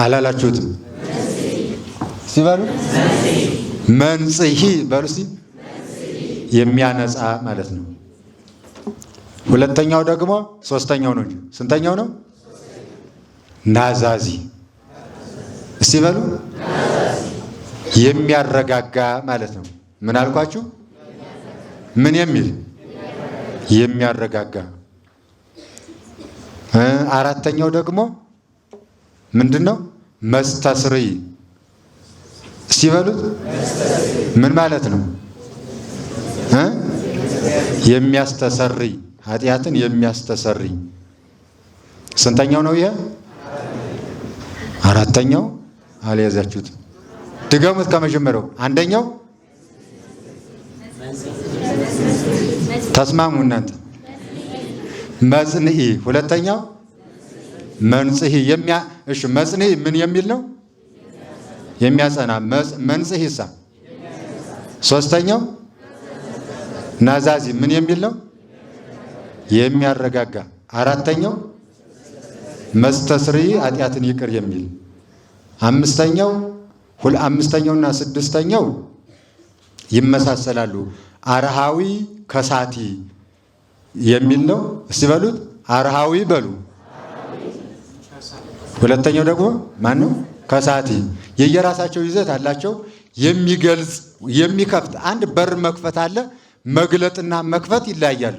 አላላችሁትም? ሲበሉ መንጽሒ በሉ እስቲ። የሚያነጻ ማለት ነው። ሁለተኛው ደግሞ ሶስተኛው ነው እንጂ ስንተኛው ነው? ናዛዚ፣ እስቲ በሉ የሚያረጋጋ ማለት ነው። ምን አልኳችሁ? ምን የሚል የሚያረጋጋ። አራተኛው ደግሞ ምንድን ነው? መስተስርይ፣ እስቲ በሉት ምን ማለት ነው? የሚያስተሰርይ፣ ኃጢአትን የሚያስተሰርይ። ስንተኛው ነው ይሄ? አራተኛው። አልያዛችሁት? ድገሙት ከመጀመሪያው። አንደኛው ተስማሙ እናንተ። መጽንዒ። ሁለተኛው መንጽሒ። እሺ መጽንዒ ምን የሚል ነው? የሚያጸና። መንጽሒሳ? ሶስተኛው ናዛዚ ምን የሚል ነው? የሚያረጋጋ። አራተኛው መስተስርይ ኃጢአትን ይቅር የሚል። አምስተኛውና ስድስተኛው ይመሳሰላሉ። አርሃዊ ከሳቲ የሚል ነው። እስቲ በሉት አርሃዊ በሉ። ሁለተኛው ደግሞ ማን ነው? ከሳቲ። የየራሳቸው ይዘት አላቸው። የሚገልጽ የሚከፍት። አንድ በር መክፈት አለ፣ መግለጥና መክፈት ይለያያሉ።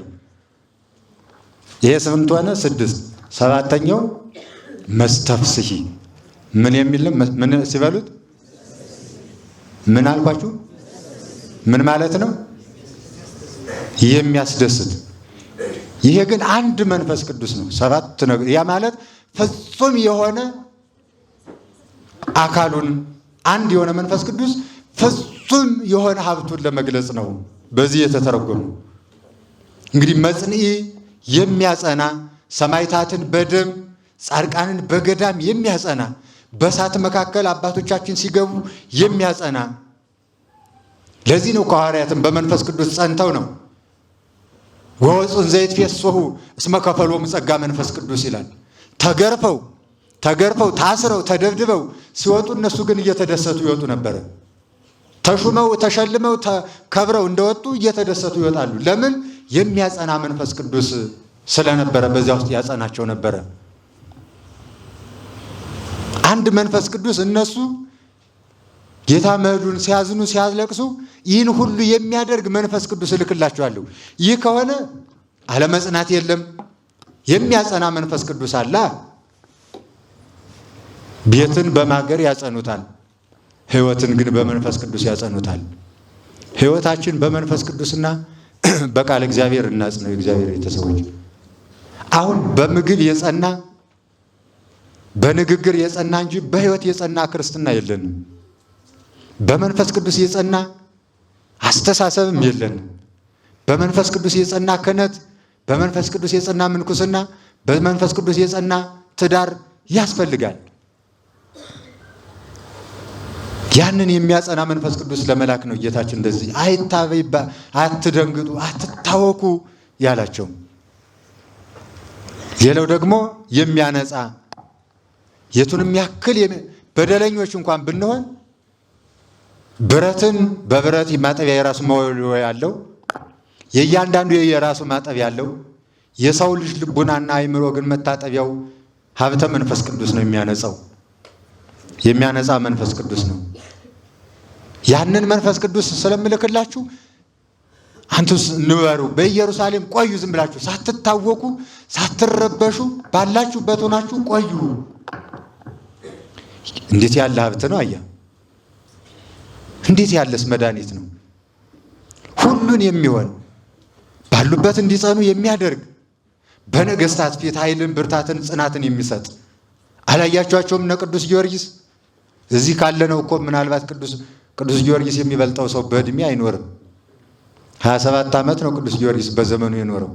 ይሄ ስንት ሆነ? 6። ሰባተኛው መስተፍስሒ ምን የሚል ነው? ምን ሲበሉት ምን አልኳችሁ? ምን ማለት ነው? የሚያስደስት። ይሄ ግን አንድ መንፈስ ቅዱስ ነው። 7 ነገር። ያ ማለት ፍጹም የሆነ አካሉን አንድ የሆነ መንፈስ ቅዱስ ፍጹም የሆነ ሀብቱን ለመግለጽ ነው በዚህ የተተረጎመ። እንግዲህ መጽንዒ የሚያጸና ሰማዕታትን በደም ጻድቃንን በገዳም የሚያጸና በእሳት መካከል አባቶቻችን ሲገቡ የሚያጸና። ለዚህ ነው ሐዋርያትም በመንፈስ ቅዱስ ጸንተው ነው ወወፁን ዘይትፌስሑ እስመ ከፈሎሙ ጸጋ መንፈስ ቅዱስ ይላል። ተገርፈው ታስረው ተደብድበው ሲወጡ እነሱ ግን እየተደሰቱ ይወጡ ነበረ። ተሹመው ተሸልመው ከብረው እንደወጡ እየተደሰቱ ይወጣሉ። ለምን? የሚያጸና መንፈስ ቅዱስ ስለነበረ በዚያ ውስጥ ያጸናቸው ነበረ። አንድ መንፈስ ቅዱስ እነሱ ጌታ መሄዱን ሲያዝኑ ሲያለቅሱ ይህን ሁሉ የሚያደርግ መንፈስ ቅዱስ እልክላችኋለሁ። ይህ ከሆነ አለመጽናት የለም። የሚያጸና መንፈስ ቅዱስ አለ። ቤትን በማገር ያጸኑታል፣ ሕይወትን ግን በመንፈስ ቅዱስ ያጸኑታል። ሕይወታችን በመንፈስ ቅዱስና በቃል እግዚአብሔር እናጽነው። የእግዚአብሔር ቤተሰቦች አሁን በምግብ የጸና በንግግር የጸና እንጂ በሕይወት የጸና ክርስትና የለንም። በመንፈስ ቅዱስ የጸና አስተሳሰብም የለንም። በመንፈስ ቅዱስ የጸና ክህነት፣ በመንፈስ ቅዱስ የጸና ምንኩስና፣ በመንፈስ ቅዱስ የጸና ትዳር ያስፈልጋል። ያንን የሚያጸና መንፈስ ቅዱስ ለመላክ ነው ጌታችን እንደዚህ አትደንግጡ፣ አትታወኩ ያላቸው። ሌላው ደግሞ የሚያነጻ የቱንም ያክል በደለኞች እንኳን ብንሆን ብረትን በብረት ማጠቢያ የራሱ መወልወያ ያለው የእያንዳንዱ የራሱ ማጠቢያ ያለው የሰው ልጅ ልቡናና አይምሮ ግን መታጠቢያው ሀብተ መንፈስ ቅዱስ ነው። የሚያነጻ መንፈስ ቅዱስ ነው። ያንን መንፈስ ቅዱስ ስለምልክላችሁ አንቱስ ንበሩ፣ በኢየሩሳሌም ቆዩ፣ ዝም ብላችሁ ሳትታወቁ ሳትረበሹ ባላችሁበት ሆናችሁ ቆዩ። እንዴት ያለ ሀብት ነው! አያ እንዴት ያለስ መድኃኒት ነው! ሁሉን የሚሆን ባሉበት እንዲጸኑ የሚያደርግ በነገስታት ፊት ኃይልን፣ ብርታትን፣ ጽናትን የሚሰጥ አላያችኋቸውም? እነ ቅዱስ ጊዮርጊስ እዚህ ካለነው እኮ ምናልባት ቅዱስ ጊዮርጊስ የሚበልጠው ሰው በእድሜ አይኖርም። 27 ዓመት ነው ቅዱስ ጊዮርጊስ በዘመኑ የኖረው።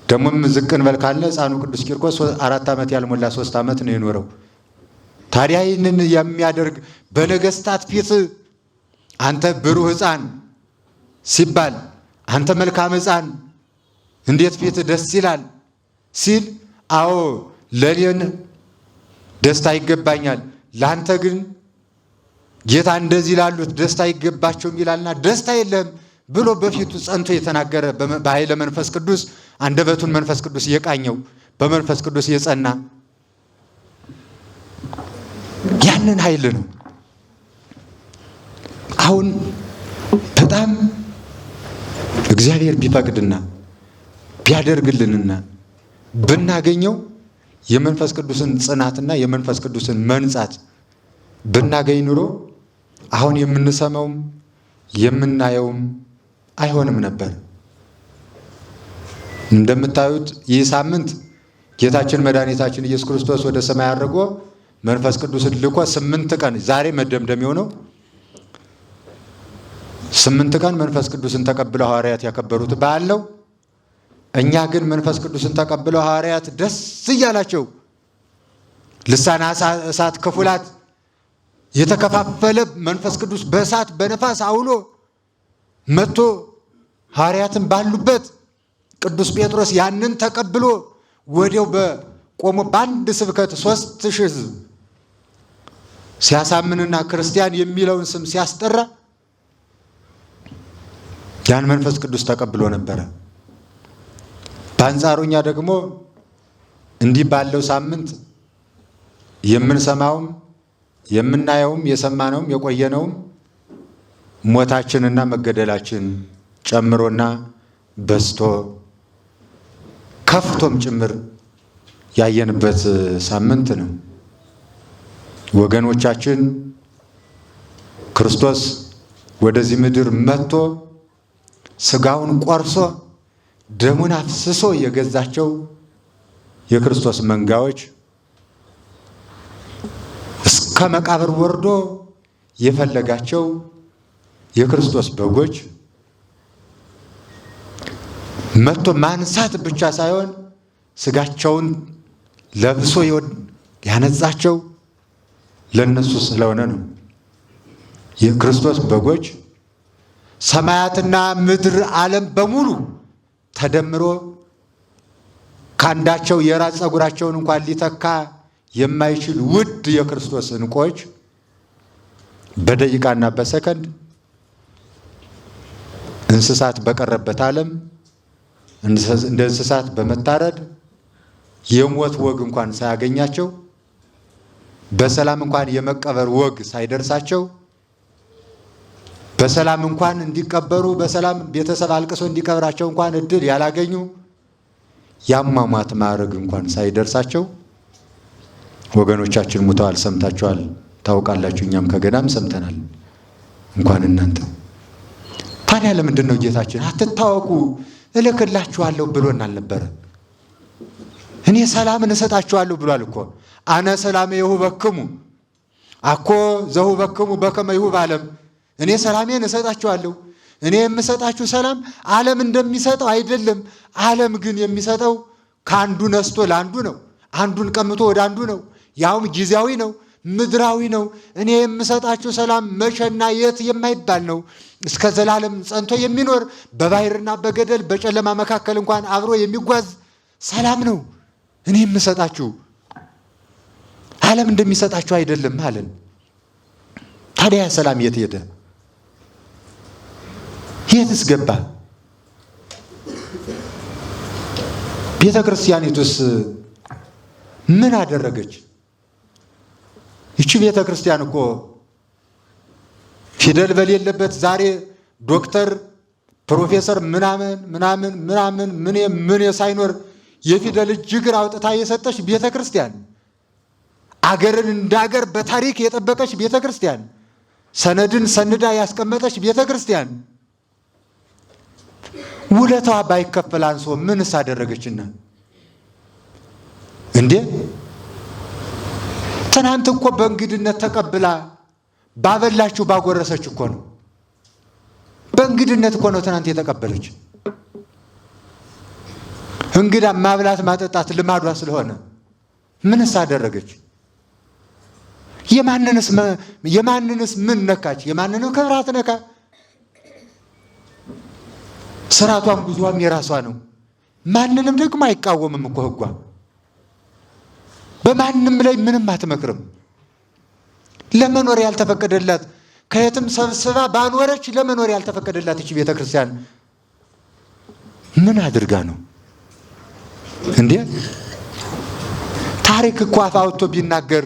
ደግሞም ዝቅን በል ካለ ሕፃኑ ቅዱስ ቂርቆስ 4 ዓመት ያልሞላ 3 ዓመት ነው የኖረው። ታዲያ ይህንን የሚያደርግ በነገስታት ፊት አንተ ብሩህ ሕፃን ሲባል አንተ መልካም ሕፃን እንዴት ፊት ደስ ይላል ሲል፣ አዎ ለኔን ደስታ ይገባኛል፣ ለአንተ ግን ጌታ እንደዚህ ላሉት ደስታ ይገባቸውም ይላልና ደስታ የለህም ብሎ በፊቱ ጸንቶ የተናገረ በኃይለ መንፈስ ቅዱስ አንደበቱን መንፈስ ቅዱስ የቃኘው በመንፈስ ቅዱስ የጸና ያንን ኃይል ነው። አሁን በጣም እግዚአብሔር ቢፈቅድና ቢያደርግልንና ብናገኘው የመንፈስ ቅዱስን ጽናትና የመንፈስ ቅዱስን መንጻት ብናገኝ ኑሮ አሁን የምንሰማውም የምናየውም አይሆንም ነበር። እንደምታዩት ይህ ሳምንት ጌታችን መድኃኒታችን ኢየሱስ ክርስቶስ ወደ ሰማይ አድርጎ መንፈስ ቅዱስን ልኮ 8 ቀን ዛሬ መደምደሚያው ነው። 8 ቀን መንፈስ ቅዱስን ተቀብለው ሐዋርያት ያከበሩት በዓል ነው። እኛ ግን መንፈስ ቅዱስን ተቀብለው ሐዋርያት ደስ እያላቸው ልሳነ እሳት ክፉላት የተከፋፈለ መንፈስ ቅዱስ በእሳት በነፋስ አውሎ መጥቶ ሐዋርያትን ባሉበት ቅዱስ ጴጥሮስ ያንን ተቀብሎ ወዲያው በቆሞ በአንድ ስብከት 3000 ሕዝብ ሲያሳምንና ክርስቲያን የሚለውን ስም ሲያስጠራ ያን መንፈስ ቅዱስ ተቀብሎ ነበረ። በአንጻሩኛ ደግሞ እንዲህ ባለው ሳምንት የምንሰማውም የምናየውም የሰማነውም የቆየነውም ሞታችንና መገደላችን ጨምሮና በዝቶ ከፍቶም ጭምር ያየንበት ሳምንት ነው። ወገኖቻችን ክርስቶስ ወደዚህ ምድር መጥቶ ስጋውን ቆርሶ ደሙን አፍስሶ የገዛቸው የክርስቶስ መንጋዎች እስከ መቃብር ወርዶ የፈለጋቸው የክርስቶስ በጎች መጥቶ ማንሳት ብቻ ሳይሆን ስጋቸውን ለብሶ ያነጻቸው ለነሱ ስለሆነ ነው። የክርስቶስ በጎች ሰማያትና ምድር ዓለም በሙሉ ተደምሮ ካንዳቸው የራስ ፀጉራቸውን እንኳን ሊተካ የማይችል ውድ የክርስቶስ ዕንቆች በደቂቃና በሰከንድ እንስሳት በቀረበት ዓለም እንደ እንስሳት በመታረድ የሞት ወግ እንኳን ሳያገኛቸው በሰላም እንኳን የመቀበር ወግ ሳይደርሳቸው በሰላም እንኳን እንዲቀበሩ በሰላም ቤተሰብ አልቅሶ እንዲቀብራቸው እንኳን እድል ያላገኙ ያሟሟት ማዕረግ እንኳን ሳይደርሳቸው ወገኖቻችን ሙተዋል። ሰምታችኋል፣ ታውቃላችሁ። እኛም ከገዳም ሰምተናል። እንኳን እናንተ። ታዲያ ለምንድን ነው ጌታችን አትታወቁ እልክላችኋለሁ ብሎን አልነበረ? እኔ ሰላምን እሰጣችኋለሁ ብሏል እኮ። አነ ሰላም ይሁበክሙ አኮ ዘሁበክሙ በከመ ይሁብ ዓለም። እኔ ሰላሜን እሰጣችኋለሁ። እኔ የምሰጣችሁ ሰላም ዓለም እንደሚሰጠው አይደለም። ዓለም ግን የሚሰጠው ከአንዱ ነስቶ ለአንዱ ነው። አንዱን ቀምቶ ወደ አንዱ ነው። ያውም ጊዜያዊ ነው፣ ምድራዊ ነው። እኔ የምሰጣችሁ ሰላም መቼና የት የማይባል ነው። እስከ ዘላለም ጸንቶ የሚኖር በባሕርና በገደል በጨለማ መካከል እንኳን አብሮ የሚጓዝ ሰላም ነው እኔ የምሰጣችሁ። ዓለም እንደሚሰጣችሁ አይደለም አለን። ታዲያ ሰላም የት ሄደ? የትስ ገባ? ቤተ ክርስቲያኒቱስ ምን አደረገች? ይቺ ቤተ ክርስቲያን እኮ ፊደል በሌለበት ዛሬ ዶክተር ፕሮፌሰር ምናምን ምናምን ምናምን ምን ሳይኖር የፊደል እጅግር አውጥታ የሰጠች ቤተ ክርስቲያን፣ አገርን እንደ አገር በታሪክ የጠበቀች ቤተ ክርስቲያን፣ ሰነድን ሰንዳ ያስቀመጠች ቤተ ክርስቲያን ውለታዋ ባይከፈል አንሶ ምንስ አደረገችና እንዴ? ትናንት እኮ በእንግድነት ተቀብላ ባበላችሁ ባጎረሰች እኮ ነው። በእንግድነት እኮ ነው ትናንት የተቀበለች። እንግዳ ማብላት ማጠጣት ልማዷ ስለሆነ ምንስ አደረገች? የማንንስ ምን ነካች? የማንንም ክብራት ነካ? ስራቷም ጉዟም የራሷ ነው። ማንንም ደግሞ አይቃወምም እኮ ሕጓ። በማንም ላይ ምንም አትመክርም። ለመኖር ያልተፈቀደላት ከየትም ሰብስባ ባኖረች ለመኖር ያልተፈቀደላት እቺ ቤተ ክርስቲያን ምን አድርጋ ነው እንዴ? ታሪክ እኮ አፍ አውጥቶ ቢናገር፣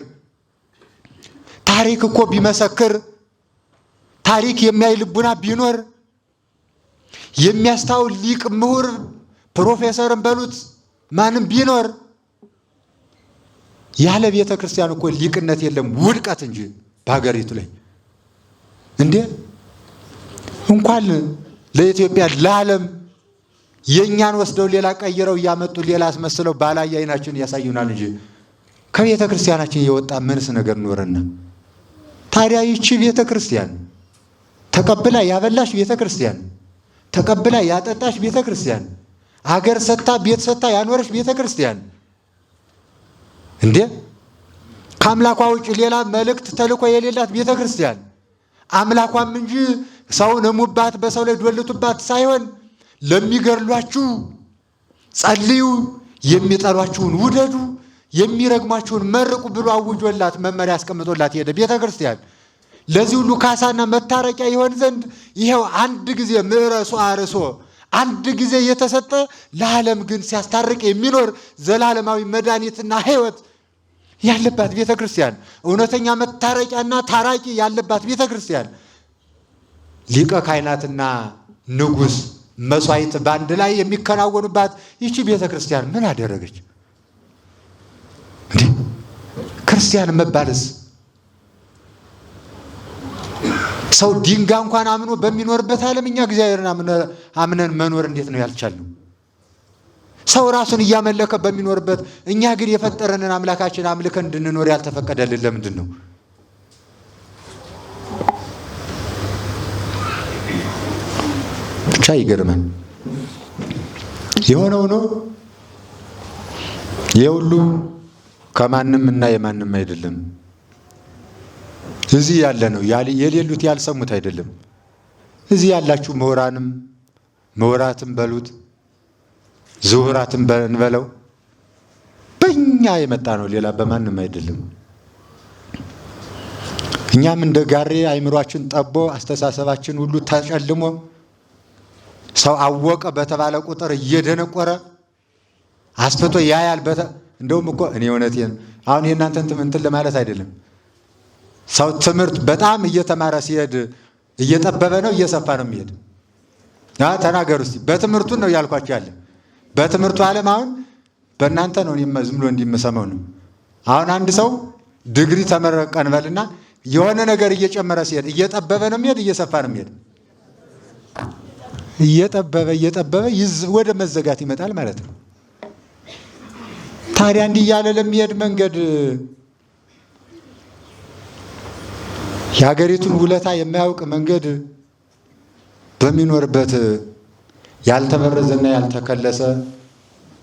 ታሪክ እኮ ቢመሰክር፣ ታሪክ የሚያይ ልቡና ቢኖር፣ የሚያስታውል ሊቅ ምሁር ፕሮፌሰርም በሉት ማንም ቢኖር ያለ ቤተ ክርስቲያን እኮ ሊቅነት የለም፣ ውድቀት እንጂ በሀገሪቱ ላይ እንዴ። እንኳን ለኢትዮጵያ ለዓለም የእኛን ወስደው ሌላ ቀይረው እያመጡ ሌላ አስመስለው ባላየ አይናችን ያሳዩናል እንጂ ከቤተ ክርስቲያናችን የወጣ ምንስ ነገር ኖረና? ታዲያ ይቺ ቤተ ክርስቲያን ተቀብላ ያበላሽ ቤተ ክርስቲያን፣ ተቀብላ ያጠጣሽ ቤተ ክርስቲያን፣ አገር ሰጥታ ቤት ሰጥታ ያኖረሽ ቤተ ክርስቲያን እንዴ ከአምላኳ ውጭ ሌላ መልእክት ተልኮ የሌላት ቤተ ክርስቲያን፣ አምላኳም እንጂ ሰውን እሙባት በሰው ላይ ዶልቱባት ሳይሆን ለሚገድሏችሁ ጸልዩ፣ የሚጠሏችሁን ውደዱ፣ የሚረግሟችሁን መርቁ ብሎ አውጆላት መመሪያ አስቀምጦላት ሄደ ቤተ ክርስቲያን። ለዚህ ሁሉ ካሳና መታረቂያ ይሆን ዘንድ ይኸው አንድ ጊዜ ምዕረሱ አርሶ አንድ ጊዜ የተሰጠ ለዓለም ግን ሲያስታርቅ የሚኖር ዘላለማዊ መድኃኒትና ሕይወት ያለባት ቤተ ክርስቲያን፣ እውነተኛ መታረቂያና ታራቂ ያለባት ቤተ ክርስቲያን፣ ሊቀ ካህናትና ንጉሥ መስዋዕት በአንድ ላይ የሚከናወኑባት ይቺ ቤተ ክርስቲያን ምን አደረገች እንዴ? ክርስቲያን መባልስ ሰው ድንጋይ እንኳን አምኖ በሚኖርበት ዓለም እኛ እግዚአብሔርን አምነን መኖር እንዴት ነው ያልቻልነው? ሰው ራሱን እያመለከ በሚኖርበት እኛ ግን የፈጠረንን አምላካችን አምልከን እንድንኖር ያልተፈቀደልን ለምንድን ነው? ብቻ ይገርማል። የሆነው ነው። የሁሉ ከማንም እና የማንም አይደለም። እዚህ ያለ ነው። የሌሉት ያልሰሙት አይደለም። እዚህ ያላችሁ ምሁራንም ምሁራትም በሉት ዝሁራትም እንበለው በእኛ የመጣ ነው። ሌላ በማንም አይደለም። እኛም እንደ ጋሬ አይምሯችን ጠቦ አስተሳሰባችን ሁሉ ተጨልሞ ሰው አወቀ በተባለ ቁጥር እየደነቆረ አስፍቶ ያያል። እንደውም እኮ እኔ እውነቴን አሁን የእናንተን እንትን ለማለት አይደለም። ሰው ትምህርት በጣም እየተማረ ሲሄድ እየጠበበ ነው እየሰፋ ነው የሚሄድ? ተናገሩ እስቲ። በትምህርቱን ነው ያልኳቸው ያለ በትምህርቱ ዓለም አሁን በእናንተ ነው ዝም ብሎ እንዲመሰመው ነው። አሁን አንድ ሰው ዲግሪ ተመረቀ እንበልና የሆነ ነገር እየጨመረ ሲሄድ እየጠበበ ነው የሚሄድ እየሰፋ ነው የሚሄድ? እየጠበበ ወደ መዘጋት ይመጣል ማለት ነው። ታዲያ እንዲህ እያለ ለሚሄድ መንገድ የሀገሪቱን ውለታ የማያውቅ መንገድ በሚኖርበት ያልተበረዘና ያልተከለሰ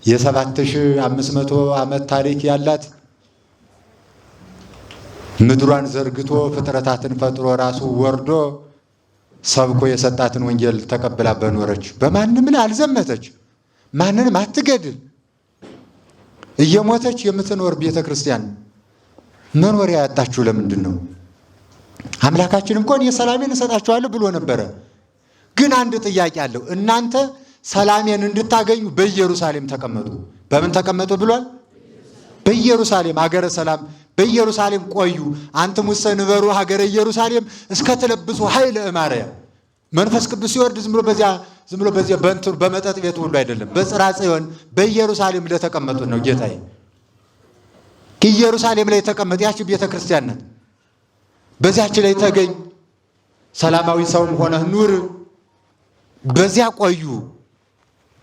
የ7500 ዓመት ታሪክ ያላት ምድሯን ዘርግቶ ፍጥረታትን ፈጥሮ ራሱ ወርዶ ሰብኮ የሰጣትን ወንጌል ተቀብላ በኖረች በማንም ላይ አልዘመተች፣ ማንንም አትገድል እየሞተች የምትኖር ቤተ ክርስቲያን መኖሪያ ያጣችሁ ለምንድን ነው? አምላካችን እንኳን የሰላሜን እሰጣችኋለሁ ብሎ ነበረ። ግን አንድ ጥያቄ አለው። እናንተ ሰላሜን እንድታገኙ በኢየሩሳሌም ተቀመጡ። በምን ተቀመጡ ብሏል? በኢየሩሳሌም ሀገረ ሰላም በኢየሩሳሌም ቆዩ። አንትሙሰ ንበሩ ሀገረ ኢየሩሳሌም እስከ ትለብሱ ኃይለ እማርያም። መንፈስ ቅዱስ ሲወርድ ዝም ብሎ በዚያ በመጠጥ ቤቱ ሁሉ አይደለም፣ በጽርሐ ጽዮን በኢየሩሳሌም ለተቀመጡት ነው። ጌታዬ ኢየሩሳሌም ላይ የተቀመጠ ያቺ ቤተ ክርስቲያን ናት። በዚያች ላይ ተገኝ፣ ሰላማዊ ሰውም ሆነህ ኑር፣ በዚያ ቆዩ።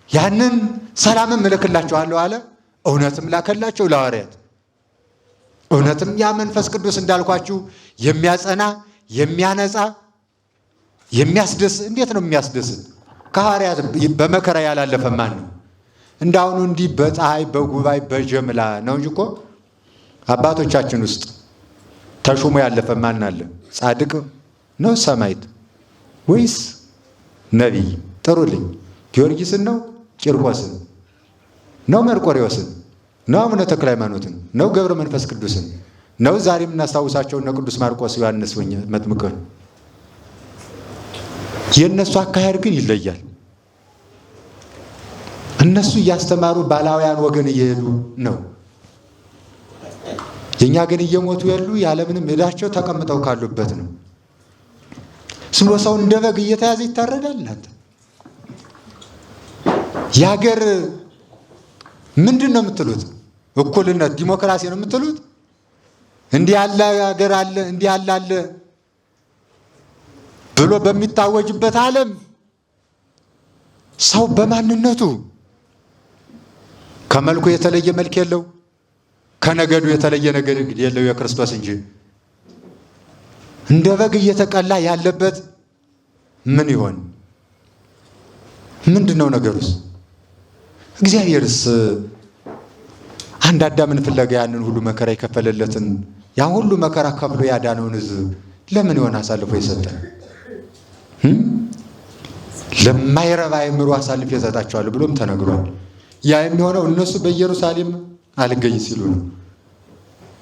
ያንን ሰላምን እልክላችኋለሁ አለ። እውነትም ላከላቸው ለሐዋርያት። እውነትም ያ መንፈስ ቅዱስ እንዳልኳችሁ የሚያጸና የሚያነጻ የሚያስደስት። እንዴት ነው የሚያስደስት? ከሐዋርያት በመከራ ያላለፈ ማን ነው? እንዳሁኑ እንዲህ በፀሐይ በጉባኤ በጀምላ ነው እንጂ እኮ አባቶቻችን ውስጥ ተሹሞ ያለፈ ማን አለ? ጻድቅ ነው ሰማዕት ወይስ ነቢይ? ጥሩልኝ። ጊዮርጊስን ነው ቂርቆስን ነው መርቆሬዎስን ነው አቡነ ተክለ ሃይማኖትን ነው ገብረ መንፈስ ቅዱስን ነው ዛሬም እናስታውሳቸው እነ ቅዱስ ማርቆስ ዮሐንስ መጥምቅን? የእነሱ አካሄድ ግን ይለያል። እነሱ እያስተማሩ ባላውያን ወገን እየሄዱ ነው። የእኛ ግን እየሞቱ ያሉ ያለምንም ዕዳቸው ተቀምጠው ካሉበት ነው። ስሎ ሰው እንደ በግ እየተያዘ ይታረዳል። አንተ የሀገር ምንድን ነው የምትሉት? እኩልነት ዲሞክራሲ ነው የምትሉት? እንዲህ ያለ ሀገር አለ እንዲህ ያለ አለ ብሎ በሚታወጅበት ዓለም ሰው በማንነቱ ከመልኩ የተለየ መልክ የለው፣ ከነገዱ የተለየ ነገድ የለው የክርስቶስ እንጂ እንደ በግ እየተቀላ ያለበት ምን ይሆን? ምንድነው ነገሩስ? እግዚአብሔርስ አንድ አዳምን ፍለጋ ያንን ሁሉ መከራ የከፈለለትን ያን ሁሉ መከራ ከፍሎ ያዳነውን ሕዝብ ለምን ይሆን አሳልፎ የሰጠን? ለማይረባ አእምሮ አሳልፎ የሰጣቸዋል ብሎም ተነግሯል። ያ የሚሆነው እነሱ በኢየሩሳሌም አልገኝ ሲሉ ነው።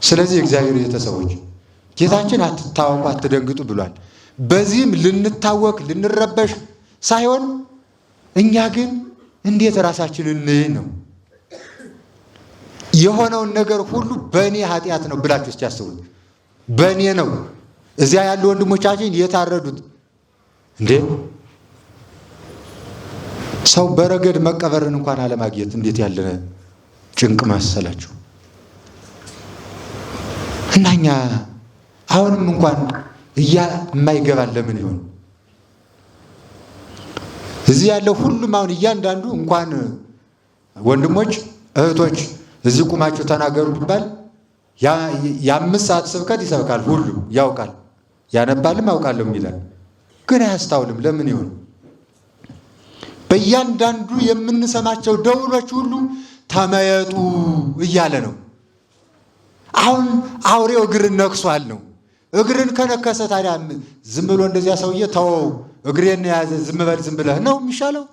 ስለዚህ እግዚአብሔር ቤተሰቦች ጌታችን አትታወቁ አትደንግጡ ብሏል። በዚህም ልንታወቅ ልንረበሽ ሳይሆን እኛ ግን እንዴት ራሳችንን እንይ ነው። የሆነውን ነገር ሁሉ በእኔ ኃጢአት ነው ብላችሁ እስቲ ያስቡት። በእኔ ነው። እዚያ ያሉ ወንድሞቻችን የታረዱት እንዴ! ሰው በረገድ መቀበርን እንኳን አለማግኘት እንዴት ያለ ጭንቅ መሰላችሁ። እና እኛ አሁንም እንኳን የማይገባን ለምን ይሆን? እዚህ ያለው ሁሉም አሁን እያንዳንዱ እንኳን ወንድሞች እህቶች እዚህ ቁማችሁ ተናገሩ ቢባል የ5 ሰዓት ስብከት ይሰብካል። ሁሉም ያውቃል፣ ያነባልም አውቃለሁ ይላል፣ ግን አያስታውልም። ለምን ይሆን? በእያንዳንዱ የምንሰማቸው ደውሎች ሁሉ ተመየጡ እያለ ነው። አሁን አውሬው እግርን ነክሷል ነው። እግርን ከነከሰ ታዲያ ዝም ብሎ እንደዚያ ሰውዬ ተወው እግሬን ያዘ ዝም በል ዝም ብለህ ነው የሚሻለው?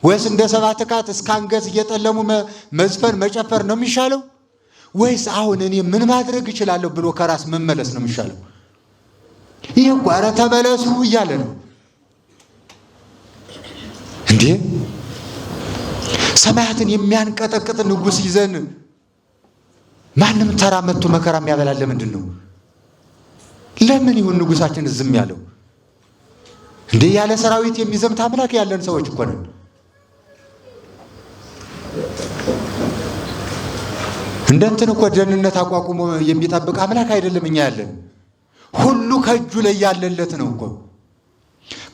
ወይስ እንደ ሰባት ካት እስከ አንገት እየጠለሙ መዝፈን መጨፈር ነው የሚሻለው? ወይስ አሁን እኔ ምን ማድረግ እችላለሁ ብሎ ከራስ መመለስ ነው የሚሻለው? ይህ እኮ ኧረ ተመለሱ እያለ ነው እንዴ! ሰማያትን የሚያንቀጠቅጥ ንጉሥ ይዘን ማንም ተራ መጥቶ መከራ የሚያበላል ለምንድን ነው? ለምን ይሁን ንጉሳችን ዝም ያለው? እንዴ ያለ ሰራዊት የሚዘምት አምላክ ያለን ሰዎች እኮ ነን። እንደንትን እኮ ደህንነት አቋቁሞ የሚጠብቅ አምላክ አይደለም እኛ ያለን። ሁሉ ከእጁ ላይ ያለለት ነው እኮ።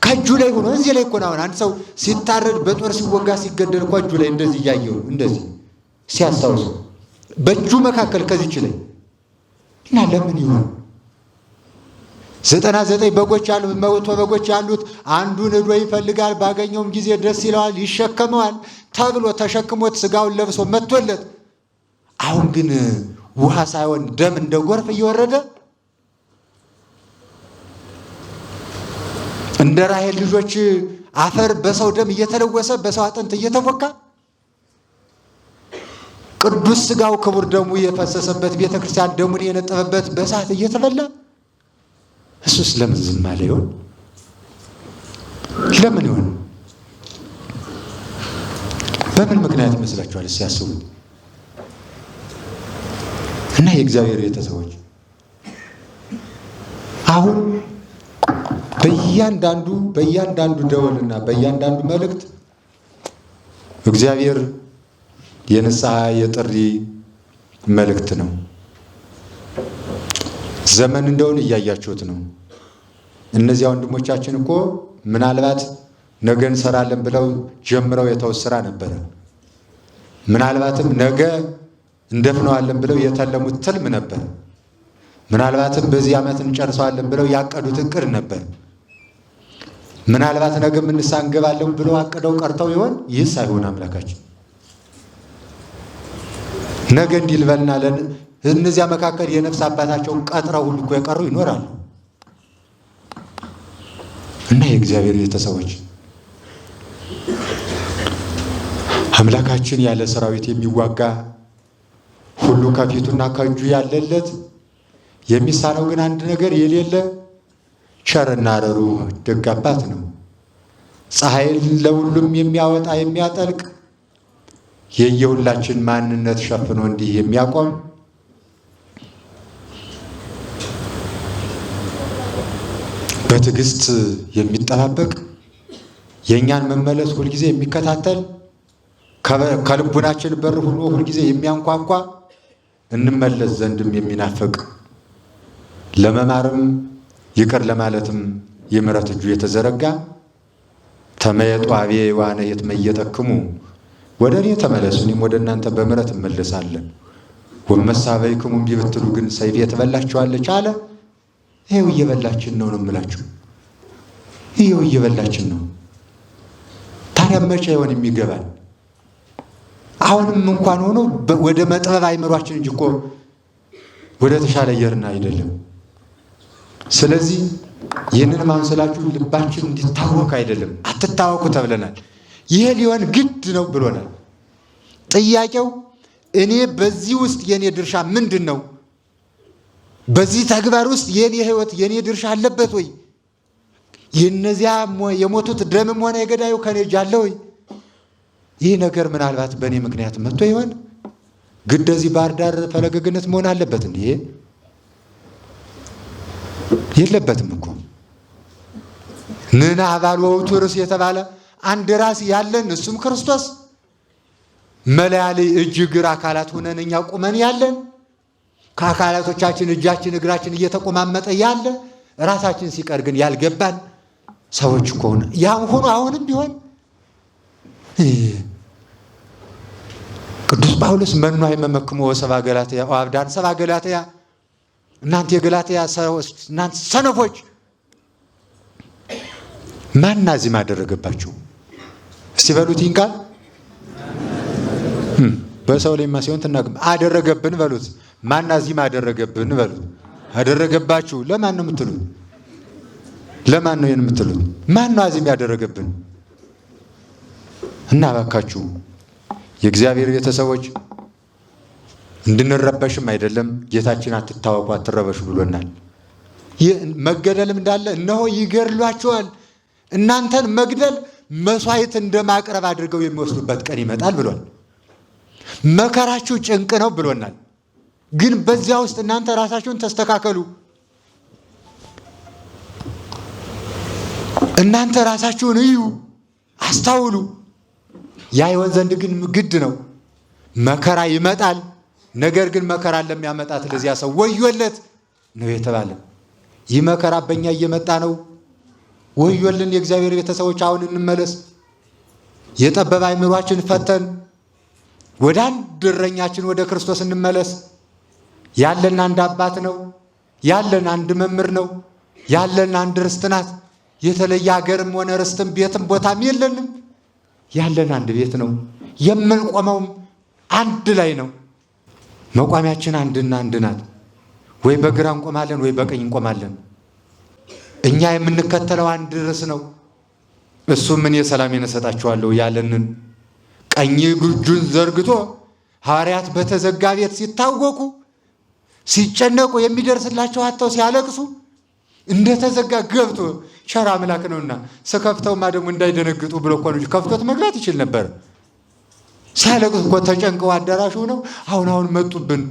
ከእጁ ላይ ሆኖ እዚህ ላይ እኮ ነው። አሁን አንድ ሰው ሲታረድ በጦር ሲወጋ ሲገደል እኮ እጁ ላይ እንደዚህ እያየው እንደዚህ ሲያስታውስ በእጁ መካከል ከዚች ላይ እና ለምን ይሆን 99 በጎች ያሉት 100 በጎች ያሉት አንዱን ሄዶ ይፈልጋል፣ ባገኘውም ጊዜ ደስ ይለዋል፣ ይሸከመዋል ተብሎ ተሸክሞት ስጋውን ለብሶ መጥቶለት፣ አሁን ግን ውሃ ሳይሆን ደም እንደ ጎርፍ እየወረደ እንደ ራሔል ልጆች አፈር በሰው ደም እየተለወሰ በሰው አጥንት እየተፎካ ቅዱስ ስጋው ክቡር ደሙ የፈሰሰበት ቤተክርስቲያን ደሙን የነጠበበት በእሳት እየተበላ እሱስ ለምን ዝም አለ ይሆን? ለምን ይሆን? በምን ምክንያት ይመስላችኋል? ሲያስቡት እና የእግዚአብሔር ቤተሰቦች አሁን በእያንዳንዱ ደወልና በእያንዳንዱ መልእክት እግዚአብሔር የንስሐ የጥሪ መልእክት ነው። ዘመን እንደሆነ እያያችሁት ነው። እነዚያ ወንድሞቻችን እኮ ምናልባት ነገ እንሰራለን ብለው ጀምረው የተውት ስራ ነበረ። ምናልባትም ነገ እንደፍነዋለን ብለው የተለሙት ትልም ነበር። ምናልባትም በዚህ ዓመት እንጨርሰዋለን ብለው ያቀዱት እቅድ ነበር። ምናልባት ነገ ንስሐ እንገባለን ብለው አቅደው ቀርተው ይሆን? ይህስ አይሆን አምላካችን ነገ እንዲህ ልበልና እነዚያ መካከል የነፍስ አባታቸውን ቀጥረው ሁሉ እኮ የቀሩ ይኖራሉ። እና የእግዚአብሔር ቤተሰቦች አምላካችን ያለ ሰራዊት የሚዋጋ ሁሉ ከፊቱና ከእጁ ያለለት የሚሳነው ግን አንድ ነገር የሌለ ቸርና ርኅሩህ ደግ አባት ነው። ፀሐይን ለሁሉም የሚያወጣ የሚያጠልቅ የየሁላችን ማንነት ሸፍኖ እንዲህ የሚያቆም በትዕግስት የሚጠባበቅ የእኛን መመለስ ሁልጊዜ የሚከታተል ከልቡናችን በር ሆኖ ሁልጊዜ የሚያንኳኳ እንመለስ ዘንድም የሚናፍቅ ለመማርም ይቅር ለማለትም የምሕረት እጁ የተዘረጋ ተመየጡ አቤ ዋነ የትመየጠክሙ ወደ እኔ ተመለሱ እኔም ወደ እናንተ በምሕረት እመለሳለን። ወመሳበይክሙ እምቢ ብትሉ ግን ሰይፌ ትበላችኋለች አለ። ይሄው እየበላችን ነው የምላችሁ። ይሄው እየበላችን ነው። ታዲያ መቼ ይሆን የሚገባል? አሁንም እንኳን ሆኖ ወደ መጥበብ አይምሯችን እንጂ እኮ ወደ ተሻለ የርና አይደለም። ስለዚህ ይህንን ማንሰላችሁ ልባችን እንዲታወቅ አይደለም፣ አትታወቁ ተብለናል። ይሄ ሊሆን ግድ ነው ብሎናል። ጥያቄው እኔ በዚህ ውስጥ የኔ ድርሻ ምንድን ነው? በዚህ ተግባር ውስጥ የኔ ህይወት የኔ ድርሻ አለበት ወይ? የነዚያ የሞቱት ደምም ሆነ የገዳዩ ከኔ እጅ አለ ወይ? ይህ ነገር ምናልባት በእኔ ምክንያት መጥቶ ይሆን? ግድ እዚህ ባህር ዳር ፈለገ ገነት መሆን አለበት እንዴ? የለበትም እኮ። ንና አባል ወውቱ ርዕስ የተባለ አንድ ራስ ያለን እሱም ክርስቶስ መለያሌ እጅ እግር አካላት ሆነን እኛ ቁመን ያለን ከአካላቶቻችን እጃችን እግራችን እየተቆማመጠ ያለ ራሳችን ሲቀር ግን ያልገባን ሰዎች እኮ ሆነ ያም ሆኖ አሁንም ቢሆን ቅዱስ ጳውሎስ መኑ አይመመክሙ ወሰባ ገላትያ ወአብዳን ሰባ ገላትያ እናንተ የገላትያ ሰዎች እናንተ ሰነፎች ማን ናዚም አደረገባችሁ? እስቲ በሉት ይህን ቃል በሰው ላይ ሲሆን ትናገም አደረገብን በሉት። ማን አዚም አደረገብን በሉት። አደረገባችሁ ለማን ነው የምትሉት? ለማን ነው የምትሉት? ማን ነው አዚም ያደረገብን? እና እባካችሁ የእግዚአብሔር ቤተሰቦች እንድንረበሽም አይደለም ጌታችን አትታወቁ አትረበሹ ብሎናል። መገደልም እንዳለ እነሆ ይገድሏቸዋል፣ እናንተን መግደል መስዋዕት እንደማቅረብ አድርገው የሚወስዱበት ቀን ይመጣል ብሏል። መከራችሁ ጭንቅ ነው ብሎናል። ግን በዚያ ውስጥ እናንተ ራሳችሁን ተስተካከሉ፣ እናንተ ራሳችሁን እዩ፣ አስታውሉ። ያ ይሆን ዘንድ ግን ግድ ነው። መከራ ይመጣል። ነገር ግን መከራ ለሚያመጣት ለዚያ ሰው ወዮለት ነው የተባለ። ይህ መከራ በእኛ እየመጣ ነው። ወዮልን የእግዚአብሔር ቤተሰቦች፣ አሁን እንመለስ። የጠበበ አእምሯችን ፈተን ወደ አንድ እረኛችን ወደ ክርስቶስ እንመለስ። ያለን አንድ አባት ነው። ያለን አንድ መምህር ነው። ያለን አንድ ርስት ናት። የተለየ ሀገርም ሆነ ርስትም ቤትም ቦታም የለንም። ያለን አንድ ቤት ነው። የምንቆመውም አንድ ላይ ነው። መቋሚያችን አንድና አንድ ናት። ወይ በግራ እንቆማለን ወይ በቀኝ እንቆማለን። እኛ የምንከተለው አንድ ርዕስ ነው። እሱም እኔ ሰላሜን እሰጣችኋለሁ ያለንን ቀኝ እጁን ዘርግቶ ሐዋርያት በተዘጋ ቤት ሲታወቁ ሲጨነቁ የሚደርስላቸው አጥተው ሲያለቅሱ እንደተዘጋ ገብቶ ቸር አምላክ ነውና ስከፍተውማ ደግሞ እንዳይደነግጡ ብሎ እኮ ነው ከፍቶት መግባት ይችል ነበር። ሲያለቅሱ እኮ ተጨንቀው አዳራሹ ነው አሁን መጡብን፣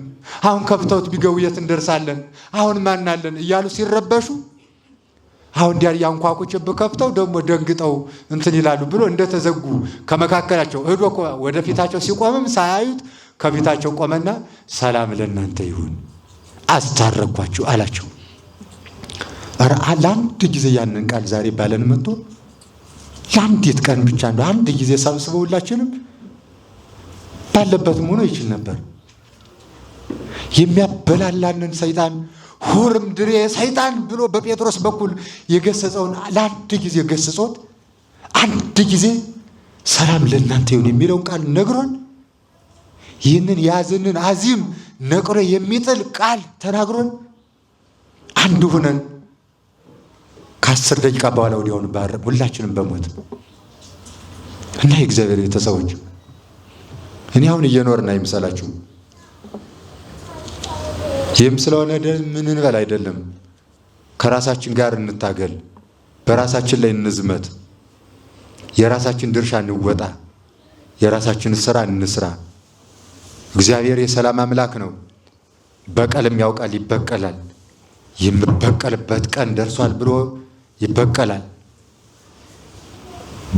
አሁን ከፍተውት ቢገቡ የት እንደርሳለን፣ አሁን ማናለን እያሉ ሲረበሹ አሁን እንዲያ ያንኳኩ ጭብ ከፍተው ደግሞ ደንግጠው እንትን ይላሉ ብሎ እንደተዘጉ ከመካከላቸው እዶ እኮ ወደፊታቸው ሲቆምም ሳያዩት ከፊታቸው ቆመና ሰላም ለእናንተ ይሁን አስታረኳችሁ አላቸው። ለአንድ ጊዜ ያንን ቃል ዛሬ ባለን መጥቶ ለአንዲት ቀን ብቻ እንደው አንድ ጊዜ ሰብስበውላችንም ባለበትም ሆኖ ይችል ነበር። የሚያበላላንን ሰይጣን ሁርም ድሬ ሰይጣን ብሎ በጴጥሮስ በኩል የገሰጸውን ለአንድ ጊዜ ገስጾት አንድ ጊዜ ሰላም ለእናንተ ይሁን የሚለውን ቃል ነግሮን ይህንን ያዝንን አዚም ነቅሮ የሚጥል ቃል ተናግሮን አንድ ሆነን ከ10 ደቂቃ በኋላ ወዲያውኑ ባረም ሁላችንም በሞት እና የእግዚአብሔር ቤተሰቦች እኔ አሁን እየኖርን አይምሰላችሁ። ይህም ስለሆነ ምን እንበል አይደለም። ከራሳችን ጋር እንታገል፣ በራሳችን ላይ እንዝመት፣ የራሳችን ድርሻ እንወጣ፣ የራሳችን ስራ እንስራ። እግዚአብሔር የሰላም አምላክ ነው። በቀልም ያውቃል፣ ይበቀላል። የምበቀልበት ቀን ደርሷል ብሎ ይበቀላል።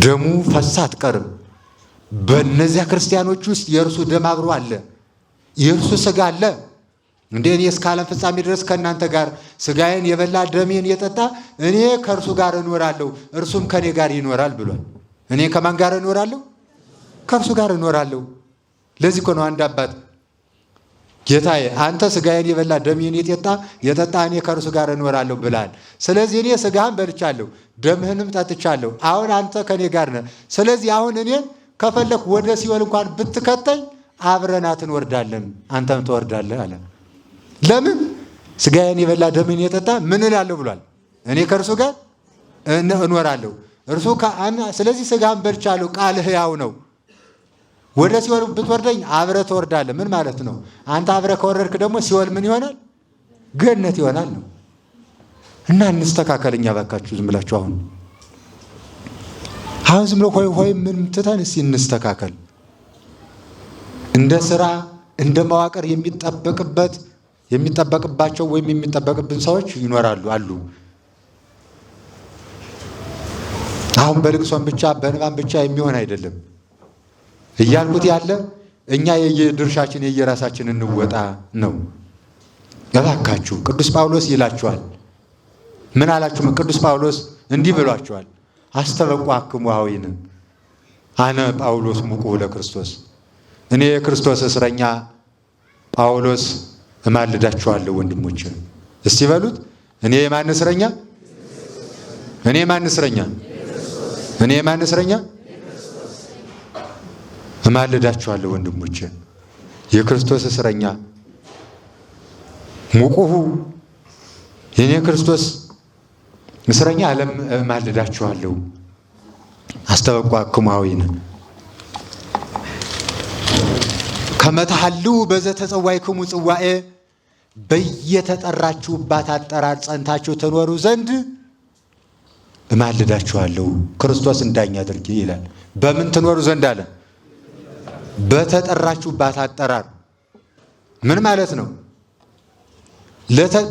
ደሙ ፈሳ አትቀርም። በእነዚያ ክርስቲያኖች ውስጥ የእርሱ ደም አብሮ አለ፣ የእርሱ ስጋ አለ። እንደ እኔ እስከ ዓለም ፍጻሜ ድረስ ከእናንተ ጋር ስጋዬን የበላ ደሜን የጠጣ እኔ ከእርሱ ጋር እኖራለሁ እርሱም ከእኔ ጋር ይኖራል ብሏል። እኔ ከማን ጋር እኖራለሁ? ከእርሱ ጋር እኖራለሁ። ለዚህ እኮ ነው አንድ አባት ጌታዬ አንተ ስጋዬን የበላ ደሜን የጠጣ እኔ ከእርሱ ጋር እኖራለሁ ብላል። ስለዚህ እኔ ስጋህን በልቻለሁ ደምህንም ጠጥቻለሁ። አሁን አንተ ከእኔ ጋር ነህ። ስለዚህ አሁን እኔን ከፈለክ ወደ ሲኦል እንኳን ብትከተኝ አብረናት እንወርዳለን፣ አንተም ትወርዳለህ አለ። ለምን? ስጋዬን የበላ ደሜን የጠጣ ምን እላለሁ ብሏል። እኔ ከእርሱ ጋር እኖራለሁ እርሱ ስለዚህ ስጋህን በልቻለሁ፣ ቃል ሕያው ነው። ወደ ሲኦል ብትወርደኝ አብረህ ትወርዳለህ። ምን ማለት ነው? አንተ አብረህ ከወረድክ ደግሞ ሲኦል ምን ይሆናል? ገነት ይሆናል ነው። እና እንስተካከለኛ ባካችሁ ዝም ብላችሁ አሁን ዝም ብሎ ሆይ ምን ትተን እስኪ እንስተካከል። እንደ ስራ እንደ መዋቅር የሚጠበቅባቸው ወይም የሚጠበቅብን ሰዎች ይኖራሉ አሉ። አሁን በልቅሶም ብቻ በንባም ብቻ የሚሆን አይደለም እያልኩት ያለ እኛ የየድርሻችን የየራሳችን እንወጣ ነው። እባካችሁ ቅዱስ ጳውሎስ ይላችኋል። ምን አላችሁ? ቅዱስ ጳውሎስ እንዲህ ብሏችኋል። አስተበቋክሙ አዊን አነ ጳውሎስ ሙቁ ለክርስቶስ፣ እኔ የክርስቶስ እስረኛ ጳውሎስ እማልዳችኋለሁ ወንድሞቼ። እስቲ በሉት እኔ የማን እስረኛ? እኔ የማን እስረኛ? እኔ የማን እስረኛ? እማልዳችኋለሁ ወንድሞቼ፣ የክርስቶስ እስረኛ ሙቁሁ የኔ ክርስቶስ እስረኛ ዓለም እማልዳችኋለሁ። አስተበቋክሙ ኀዊነ ከመ ተሐልዉ በዘተጸዋዕክሙ ጽዋዔ በየተጠራችሁባት አጠራር ጸንታችሁ ትኖሩ ዘንድ እማልዳችኋለሁ። ክርስቶስ እንዳኛ አድርጌ ይላል። በምን ትኖሩ ዘንድ አለ? በተጠራችሁባት አጠራር። ምን ማለት ነው?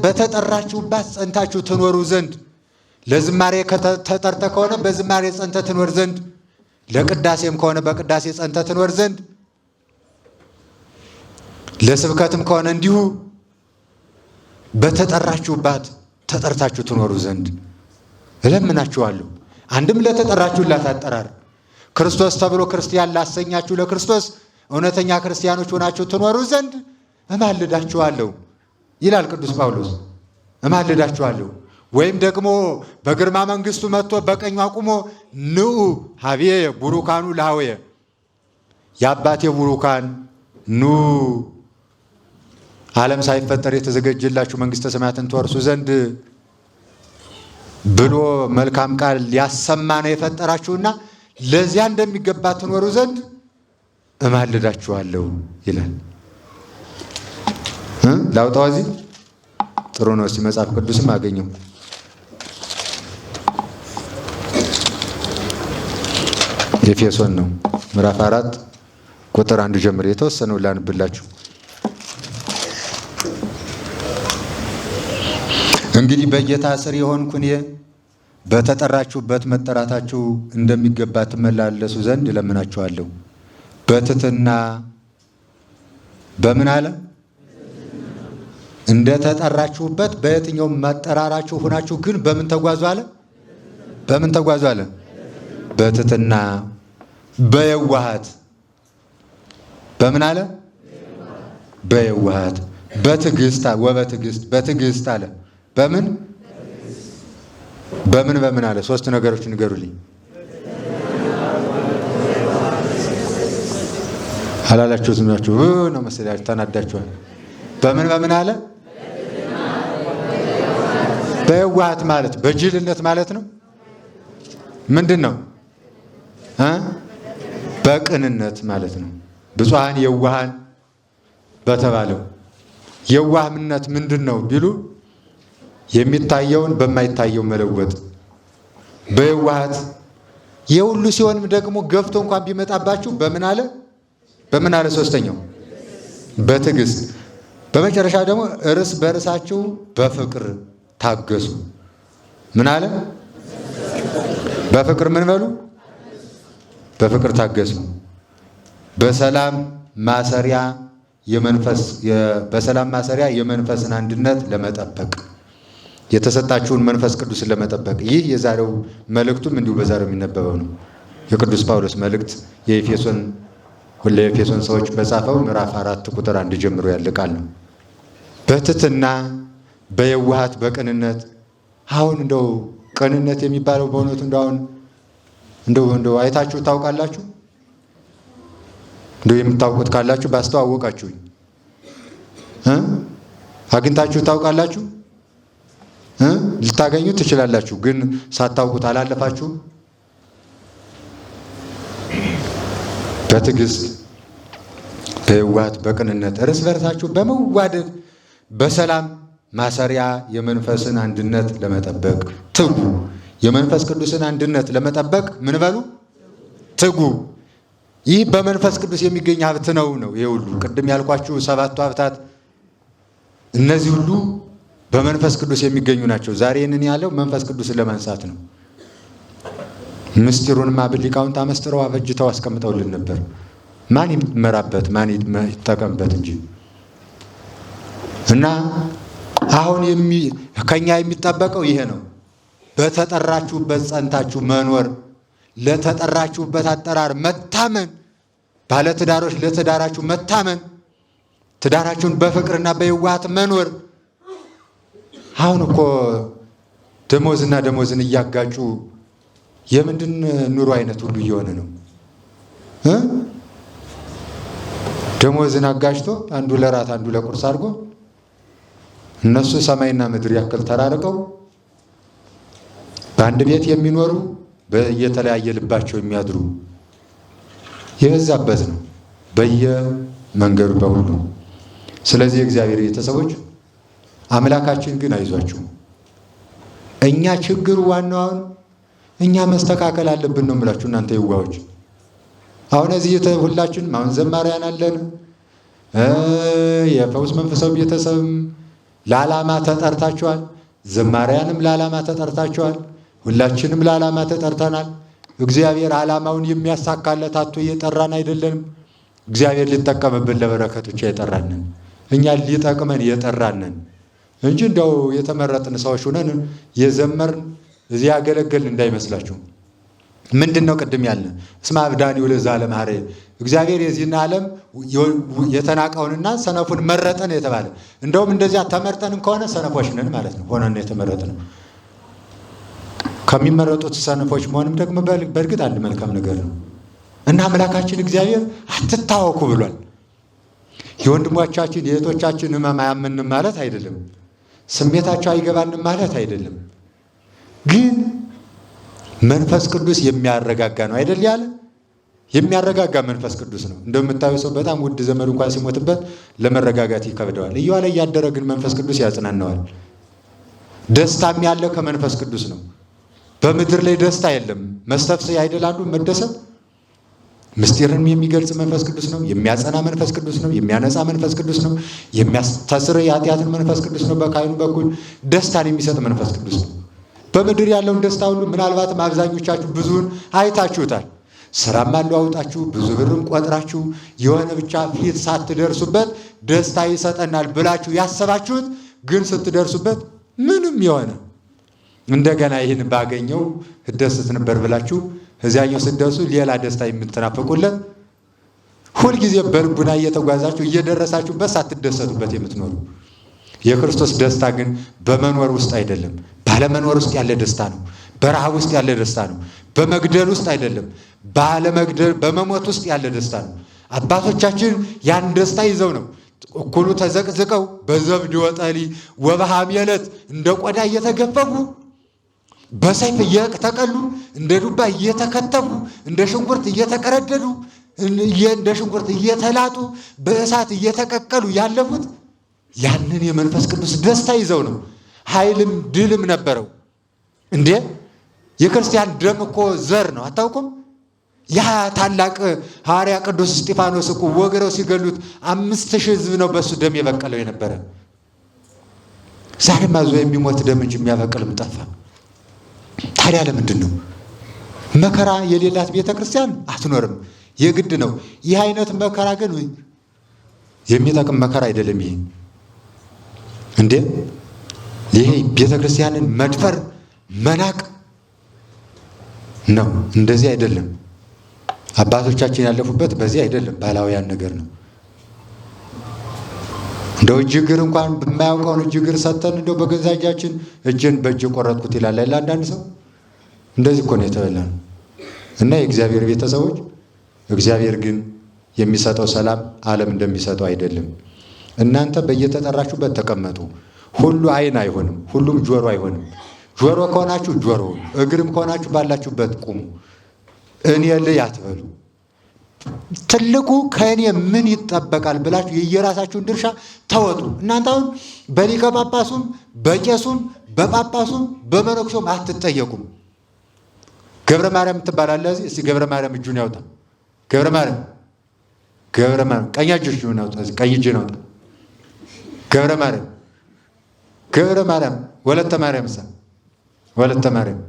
በተጠራችሁባት ጸንታችሁ ትኖሩ ዘንድ። ለዝማሬ ተጠርተ ከሆነ በዝማሬ ጸንተ ትኖር ዘንድ፣ ለቅዳሴም ከሆነ በቅዳሴ ጸንተ ትኖር ዘንድ፣ ለስብከትም ከሆነ እንዲሁ በተጠራችሁባት ተጠርታችሁ ትኖሩ ዘንድ እለምናችኋለሁ። አንድም ለተጠራችሁላት አጠራር ክርስቶስ ተብሎ ክርስቲያን ላሰኛችሁ ለክርስቶስ እውነተኛ ክርስቲያኖች ሆናችሁ ትኖሩ ዘንድ እማልዳችኋለሁ ይላል ቅዱስ ጳውሎስ። እማልዳችኋለሁ። ወይም ደግሞ በግርማ መንግሥቱ መጥቶ በቀኙ አቁሞ ንዑ ሀቤየ ቡሩካኑ ለኀወየ የአባቴ ቡሩካን ኑ ዓለም ሳይፈጠር የተዘጋጀላችሁ መንግሥተ ሰማያትን ትወርሱ ዘንድ ብሎ መልካም ቃል ሊያሰማ ነው የፈጠራችሁና ለዚያ እንደሚገባ ትኖሩ ዘንድ እማልዳችኋለሁ ይላል። ላውጣው እዚህ ጥሩ ነው። እስቲ መጽሐፍ ቅዱስም አገኘው። ኤፌሶን ነው ምዕራፍ 4 ቁጥር 1 ጀምሮ የተወሰነው ላንብላችሁ። እንግዲህ በጌታ ስር የሆንኩ እኔ በተጠራችሁበት መጠራታችሁ እንደሚገባ ትመላለሱ ዘንድ እለምናችኋለሁ። በትሕትና በምን አለ? እንደ ተጠራችሁበት በየትኛውም መጠራራችሁ ሆናችሁ ግን በምን ተጓዙ አለ? በምን ተጓዙ አለ? በትሕትና በየዋሃት በምን አለ? በየዋሃት በትዕግስት ወበትዕግስት በትዕግስት አለ። በምን በምን በምን አለ? ሶስት ነገሮች ንገሩልኝ። አላላችሁትም ናችሁ ነው መሰለኝ፣ ተናዳችኋል። በምን በምን አለ? በየዋሃት ማለት በጅልነት ማለት ነው። ምንድን ነው? በቅንነት ማለት ነው። ብፁዓን የዋሃን በተባለው የዋህነት ምንድን ነው ቢሉ የሚታየውን በማይታየው መለወጥ በየዋሃት የሁሉ ሲሆንም ደግሞ ገፍቶ እንኳን ቢመጣባችሁ በምን አለ? በምን አለ? ሶስተኛው በትዕግስት በመጨረሻ ደግሞ እርስ በርሳችሁ በፍቅር ታገሱ። ምን አለ? በፍቅር ምን በሉ? በፍቅር ታገሱ። በሰላም ማሰሪያ የመንፈስን አንድነት ለመጠበቅ የተሰጣችሁን መንፈስ ቅዱስን ለመጠበቅ። ይህ የዛሬው መልእክቱም እንዲሁ በዛሬው የሚነበበው ነው። የቅዱስ ጳውሎስ መልእክት ለኤፌሶን ሰዎች በጻፈው ምዕራፍ 4 ቁጥር 1 ጀምሮ ያለ ቃል ነው። በትሕትና በየዋሃት በቅንነት። አሁን እንደው ቅንነት የሚባለው በእውነቱ እንደው አይታችሁ ታውቃላችሁ? እንደው የምታውቁት ካላችሁ ባስተዋወቃችሁኝ። አግኝታችሁ ታውቃላችሁ? ልታገኙ ትችላላችሁ፣ ግን ሳታውቁት አላለፋችሁም። በትዕግስት በየዋሃት በቅንነት እርስ በርሳችሁ በመዋደድ በሰላም ማሰሪያ የመንፈስን አንድነት ለመጠበቅ ትጉ። የመንፈስ ቅዱስን አንድነት ለመጠበቅ ምን በሉ? ትጉ። ይህ በመንፈስ ቅዱስ የሚገኝ ሀብት ነው። ይሄ ሁሉ ቅድም ያልኳችሁ 7ቱ ሀብታት እነዚህ ሁሉ በመንፈስ ቅዱስ የሚገኙ ናቸው። ዛሬ ይህንን ያለው መንፈስ ቅዱስን ለማንሳት ነው። ምስጢሩንማ ሊቃውንት አመስጥረው አበጅተው አስቀምጠውልን ነበር። ማን ይመራበት ማን ይጠቀምበት እንጂ። እና አሁን ከኛ የሚጠበቀው ይሄ ነው። በተጠራችሁበት ጸንታችሁ መኖር፣ ለተጠራችሁበት አጠራር መታመን፣ ባለትዳሮች ለትዳራችሁ መታመን፣ ትዳራችሁን በፍቅርና በየዋሃት መኖር። አሁን እኮ ደሞዝን እያጋጩ የምንድን ኑሮ አይነት ሁሉ እየሆነ ነው። ደሞዝን አጋጅቶ አንዱ ለራት አንዱ ለቁርስ አድርጎ እነሱ ሰማይና ምድር ያክል ተራርቀው በአንድ ቤት የሚኖሩ በየተለያየ ልባቸው የሚያድሩ የበዛበት ነው በየመንገዱ በሁሉ። ስለዚህ እግዚአብሔር ቤተሰቦች አምላካችን ግን አይዟችሁ፣ እኛ ችግሩ ዋናውን እኛ መስተካከል አለብን ነው የምላችሁ። እናንተ ይዋዎች አሁን እዚህ ሁላችን አሁን ዘማሪያን አለን። የፈውስ መንፈሳዊ ቤተሰብም ለዓላማ ተጠርታችኋል። ዘማሪያንም ለዓላማ ተጠርታችኋል። ሁላችንም ለዓላማ ተጠርተናል። እግዚአብሔር ዓላማውን የሚያሳካለት አቶ እየጠራን አይደለንም። እግዚአብሔር ሊጠቀምብን ለበረከት ብቻ የጠራንን እኛ ሊጠቅመን የጠራንን እንጂ እንደው የተመረጥን ሰዎች ሆነን የዘመርን እዚህ ያገለገልን እንዳይመስላችሁ። ምንድነው ቅድም ያልን እስመ አብዳኒ ወለዘላለም ሀረ እግዚአብሔር የዚህን ዓለም የተናቀውንና ሰነፉን መረጠን የተባለ። እንደውም እንደዚያ ተመርጠን ከሆነ ሰነፎች ነን ማለት ነው። ሆነን የተመረጥን ከሚመረጡት ሰነፎች መሆንም ደግሞ በእርግጥ አንድ መልካም ነገር ነው እና አምላካችን እግዚአብሔር አትታወኩ ብሏል። የወንድሞቻችን የእህቶቻችን ሕመም አያምንም ማለት አይደለም። ስሜታቸው አይገባንም ማለት አይደለም። ግን መንፈስ ቅዱስ የሚያረጋጋ ነው አይደል? ያለ የሚያረጋጋ መንፈስ ቅዱስ ነው። እንደምታዩ ሰው በጣም ውድ ዘመድ እንኳን ሲሞትበት ለመረጋጋት ይከብደዋል። እየዋለ እያደረ ግን መንፈስ ቅዱስ ያጽናናዋል። ደስታም ያለው ከመንፈስ ቅዱስ ነው። በምድር ላይ ደስታ የለም። መስተፍስህ አይደላሉ መደሰት ምስጢርን የሚገልጽ መንፈስ ቅዱስ ነው። የሚያጸና መንፈስ ቅዱስ ነው። የሚያነጻ መንፈስ ቅዱስ ነው። የሚያስተስር የኃጢአትን መንፈስ ቅዱስ ነው። በካህኑ በኩል ደስታን የሚሰጥ መንፈስ ቅዱስ ነው። በምድር ያለውን ደስታ ሁሉ ምናልባትም አብዛኞቻችሁ ብዙውን አይታችሁታል። ስራም አለዋውጣችሁ ብዙ ብርም ቆጥራችሁ የሆነ ብቻ ፊት ሳትደርሱበት ደስታ ይሰጠናል ብላችሁ ያሰባችሁት ግን ስትደርሱበት ምንም የሆነ እንደገና ይህን ባገኘው እደሰት ነበር ብላችሁ እዚያኛው ስትደርሱ ሌላ ደስታ የምትናፈቁለት ሁልጊዜ በልቡና እየተጓዛችሁ እየደረሳችሁበት ሳትደሰቱበት የምትኖሩ። የክርስቶስ ደስታ ግን በመኖር ውስጥ አይደለም፣ ባለመኖር ውስጥ ያለ ደስታ ነው። በረሃብ ውስጥ ያለ ደስታ ነው። በመግደል ውስጥ አይደለም፣ ባለመግደል በመሞት ውስጥ ያለ ደስታ ነው። አባቶቻችን ያን ደስታ ይዘው ነው እኩሉ ተዘቅዝቀው በዘብድ ወጠሊ ወበሐሜለት እንደ ቆዳ እየተገፈፉ በሰይፍ እየተቀሉ እንደ ዱባ እየተከተፉ እንደ ሽንኩርት እየተቀረደዱ እንደ ሽንኩርት እየተላጡ በእሳት እየተቀቀሉ ያለፉት ያንን የመንፈስ ቅዱስ ደስታ ይዘው ነው። ኃይልም ድልም ነበረው። እንዴ የክርስቲያን ደም እኮ ዘር ነው፣ አታውቁም? ያ ታላቅ ሐዋርያ ቅዱስ እስጢፋኖስ እኮ ወግረው ሲገሉት 5000 ሕዝብ ነው በሱ ደም የበቀለው የነበረ። ዛሬማ ዞ የሚሞት ደም እንጂ የሚያበቅልም ጠፋ። ታዲያ ለምንድን ነው መከራ የሌላት ቤተ ክርስቲያን አትኖርም? የግድ ነው። ይህ አይነት መከራ ግን የሚጠቅም መከራ አይደለም። ይሄ እንዴ ይሄ ቤተ ክርስቲያንን መድፈር መናቅ ነው። እንደዚህ አይደለም። አባቶቻችን ያለፉበት በዚህ አይደለም። ባህላዊያን ነገር ነው። እንደው እጅግር እንኳን በማያውቀውን እጅግር ሰተን እንደው በገዛ እጃችን እጅን በእጅ ቆረጥኩት ይላል አይደል? አንዳንድ ሰው እንደዚህ እኮ ነው የተበላን። እና የእግዚአብሔር ቤተሰቦች እግዚአብሔር ግን የሚሰጠው ሰላም ዓለም እንደሚሰጠው አይደለም። እናንተ በየተጠራችሁበት ተቀመጡ። ሁሉ አይን አይሆንም፣ ሁሉም ጆሮ አይሆንም። ጆሮ ከሆናችሁ ጆሮ፣ እግርም ከሆናችሁ ባላችሁበት ቁሙ። እኔ ልይ አትበሉ። ትልቁ ከእኔ ምን ይጠበቃል ብላችሁ የየራሳችሁን ድርሻ ተወጡ። እናንተ አሁን በሊቀ ጳጳሱም በቄሱም በጳጳሱም በመነኩሴውም አትጠየቁም። ገብረ ማርያም ትባላለህ። እስቲ ገብረ ማርያም እጁን ያውጣ። ገብረ ማርያም ቀኝ እጁን ያውጣ። ቀኝ እጁን ያውጣ። ገብረ ማርያም ወለተ ማርያም ወለተ ማርያም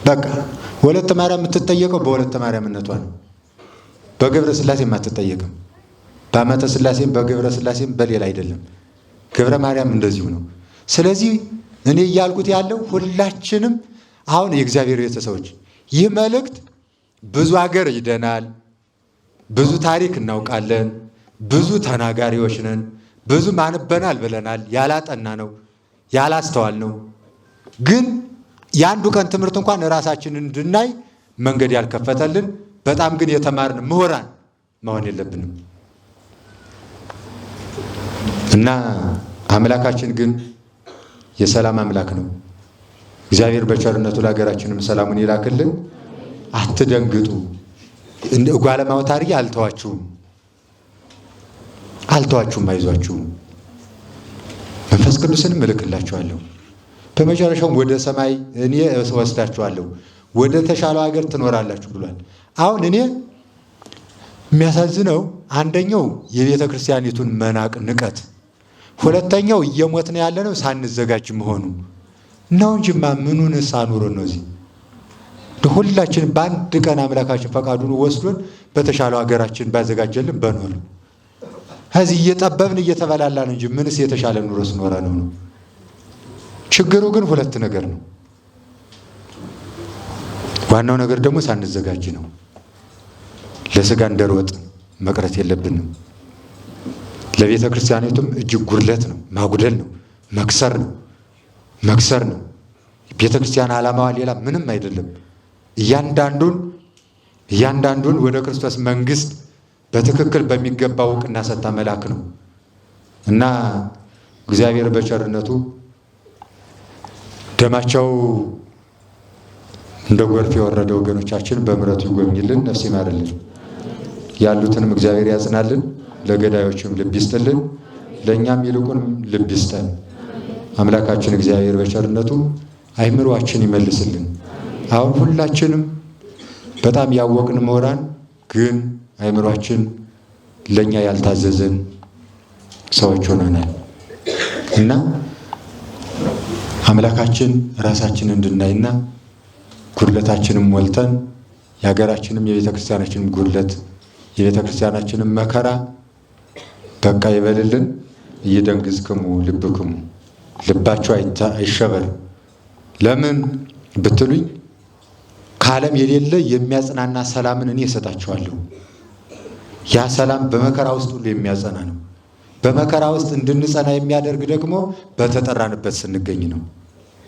በቃ ወለተ ማርያም የምትጠየቀው በወለተ ማርያምነቷ ነው። በገብረ ስላሴም አትጠየቅም። በአመተ ስላሴም በገብረ ስላሴም በሌላ አይደለም። ገብረ ማርያም እንደዚሁ ነው። ስለዚህ እኔ እያልኩት ያለው ሁላችንም አሁን የእግዚአብሔር ቤተሰቦች ይህ መልእክት ብዙ ሀገር ይደናል፣ ብዙ ታሪክ እናውቃለን፣ ብዙ ተናጋሪዎች ነን፣ ብዙ ማንበናል ብለናል። ያላጠና ነው ያላስተዋል ነው። ግን የአንዱ ቀን ትምህርት እንኳን ራሳችንን እንድናይ መንገድ ያልከፈተልን በጣም ግን የተማርን ምሁራን መሆን የለብንም እና አምላካችን ግን የሰላም አምላክ ነው። እግዚአብሔር በቸርነቱ ለሀገራችንም ሰላሙን ይላክልን። አትደንግጡ። እንደ ጓለማውታ አድርጌ አልተዋችሁም፣ አይዟችሁም። መንፈስ ቅዱስንም እልክላችኋለሁ። በመጨረሻውም ወደ ሰማይ እኔ እወስዳችኋለሁ፣ ወደ ተሻለው ሀገር ትኖራላችሁ ብሏል። አሁን እኔ የሚያሳዝነው አንደኛው የቤተ ክርስቲያኒቱን መናቅ፣ ንቀት፣ ሁለተኛው እየሞትን ያለነው ሳንዘጋጅ መሆኑ ነው እንጂማ ምኑን ሳኑሮን ነው። እዚህ ሁላችን በአንድ ቀን አምላካችን ፈቃዱን ወስዶን በተሻለው ሀገራችን ባዘጋጀልን በኖር እዚህ እየጠበብን እየተበላላን እንጂ ምንስ የተሻለ ኑሮ ስኖረ ነው። ችግሩ ግን ሁለት ነገር ነው። ዋናው ነገር ደግሞ ሳንዘጋጅ ነው። ለስጋ እንደሮጥ መቅረት የለብንም። ለቤተ ክርስቲያኒቱም እጅግ ጉድለት ነው፣ ማጉደል ነው፣ መክሰር ነው። ቤተ ክርስቲያን ዓላማዋ ሌላ ምንም አይደለም። እያንዳንዱን ወደ ክርስቶስ መንግስት በትክክል በሚገባ እውቅና ሰጥታ መላክ ነው እና እግዚአብሔር በቸርነቱ ደማቸው እንደ ጎርፍ የወረደ ወገኖቻችን በምሕረቱ ይጎብኝልን፣ ነፍስ ይማርልን። ያሉትንም እግዚአብሔር ያጽናልን፣ ለገዳዮችም ልብ ይስጥልን፣ ለእኛም ይልቁንም ልብ ይስጠን። አምላካችን እግዚአብሔር በቸርነቱ አይምሯችን ይመልስልን። አሁን ሁላችንም በጣም ያወቅን ምሁራን ግን አይምሯችን ለእኛ ያልታዘዘን ሰዎች ሆነናል እና አምላካችን ራሳችንን እንድናይና ጉድለታችንም ሞልተን የሀገራችንም የቤተ ክርስቲያናችንም ጉድለት የቤተ ክርስቲያናችንም መከራ በቃ ይበልልን። እይደንግዝክሙ ልብክሙ፣ ልባችሁ አይሸበር። ለምን ብትሉኝ ከዓለም የሌለ የሚያጽናና ሰላምን እኔ እሰጣችኋለሁ። ያ ሰላም በመከራ ውስጥ ሁሉ የሚያጸና ነው። በመከራ ውስጥ እንድንጸና የሚያደርግ ደግሞ በተጠራንበት ስንገኝ ነው።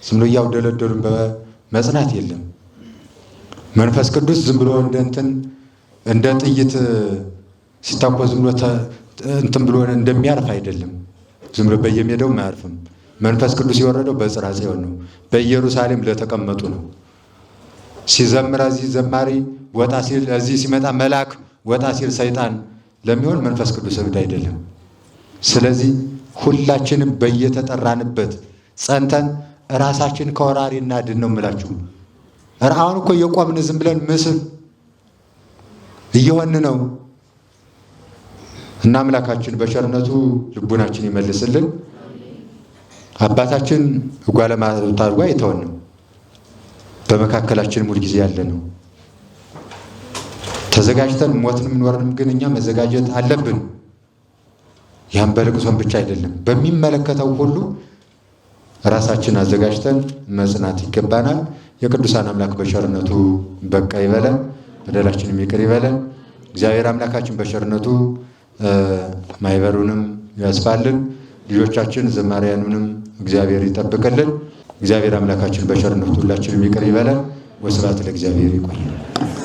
ዝም ብሎ እያውደለደሉን በመጽናት የለም። መንፈስ ቅዱስ ዝም ብሎ እንደ ጥይት ሲታኮስ ዝም ብሎ እንትን ብሎ እንደሚያርፍ አይደለም። ዝም ብሎ በየሜዳው አያርፍም። መንፈስ ቅዱስ የወረደው በጽርሐ ጽዮን ነው፣ በኢየሩሳሌም ለተቀመጡ ነው። ሲዘምር እዚህ ዘማሪ ወጣ ሲል እዚህ ሲመጣ መልአክ ወጣ ሲል ሰይጣን ለሚሆን መንፈስ ቅዱስ እብድ አይደለም። ስለዚህ ሁላችንም በየተጠራንበት ጸንተን ራሳችን ከወራሪ እናድን ነው የምላችሁ። አሁን እኮ የቆምን ዝም ብለን ምስል እየሆን ነው እና አምላካችን በቸርነቱ ልቡናችን ይመልስልን። አባታችን ጓለማውታ አድርጎ አይተወንም። በመካከላችን ሙሉ ጊዜ ያለ ነው። ተዘጋጅተን ሞትንም ኖርንም ግን እኛ መዘጋጀት አለብን። ያን በልቅሶም ብቻ አይደለም፣ በሚመለከተው ሁሉ ራሳችን አዘጋጅተን መጽናት ይገባናል። የቅዱሳን አምላክ በቸርነቱ በቃ ይበለን፣ በደላችንም ይቅር ይበለን። እግዚአብሔር አምላካችን በቸርነቱ ማይበሩንም ያስፋልን፣ ልጆቻችን ዘማሪያኑንም እግዚአብሔር ይጠብቅልን። እግዚአብሔር አምላካችን በቸርነቱ ሁላችንም ይቅር ይበለን። ወስብሐት ለእግዚአብሔር። ይቆያል።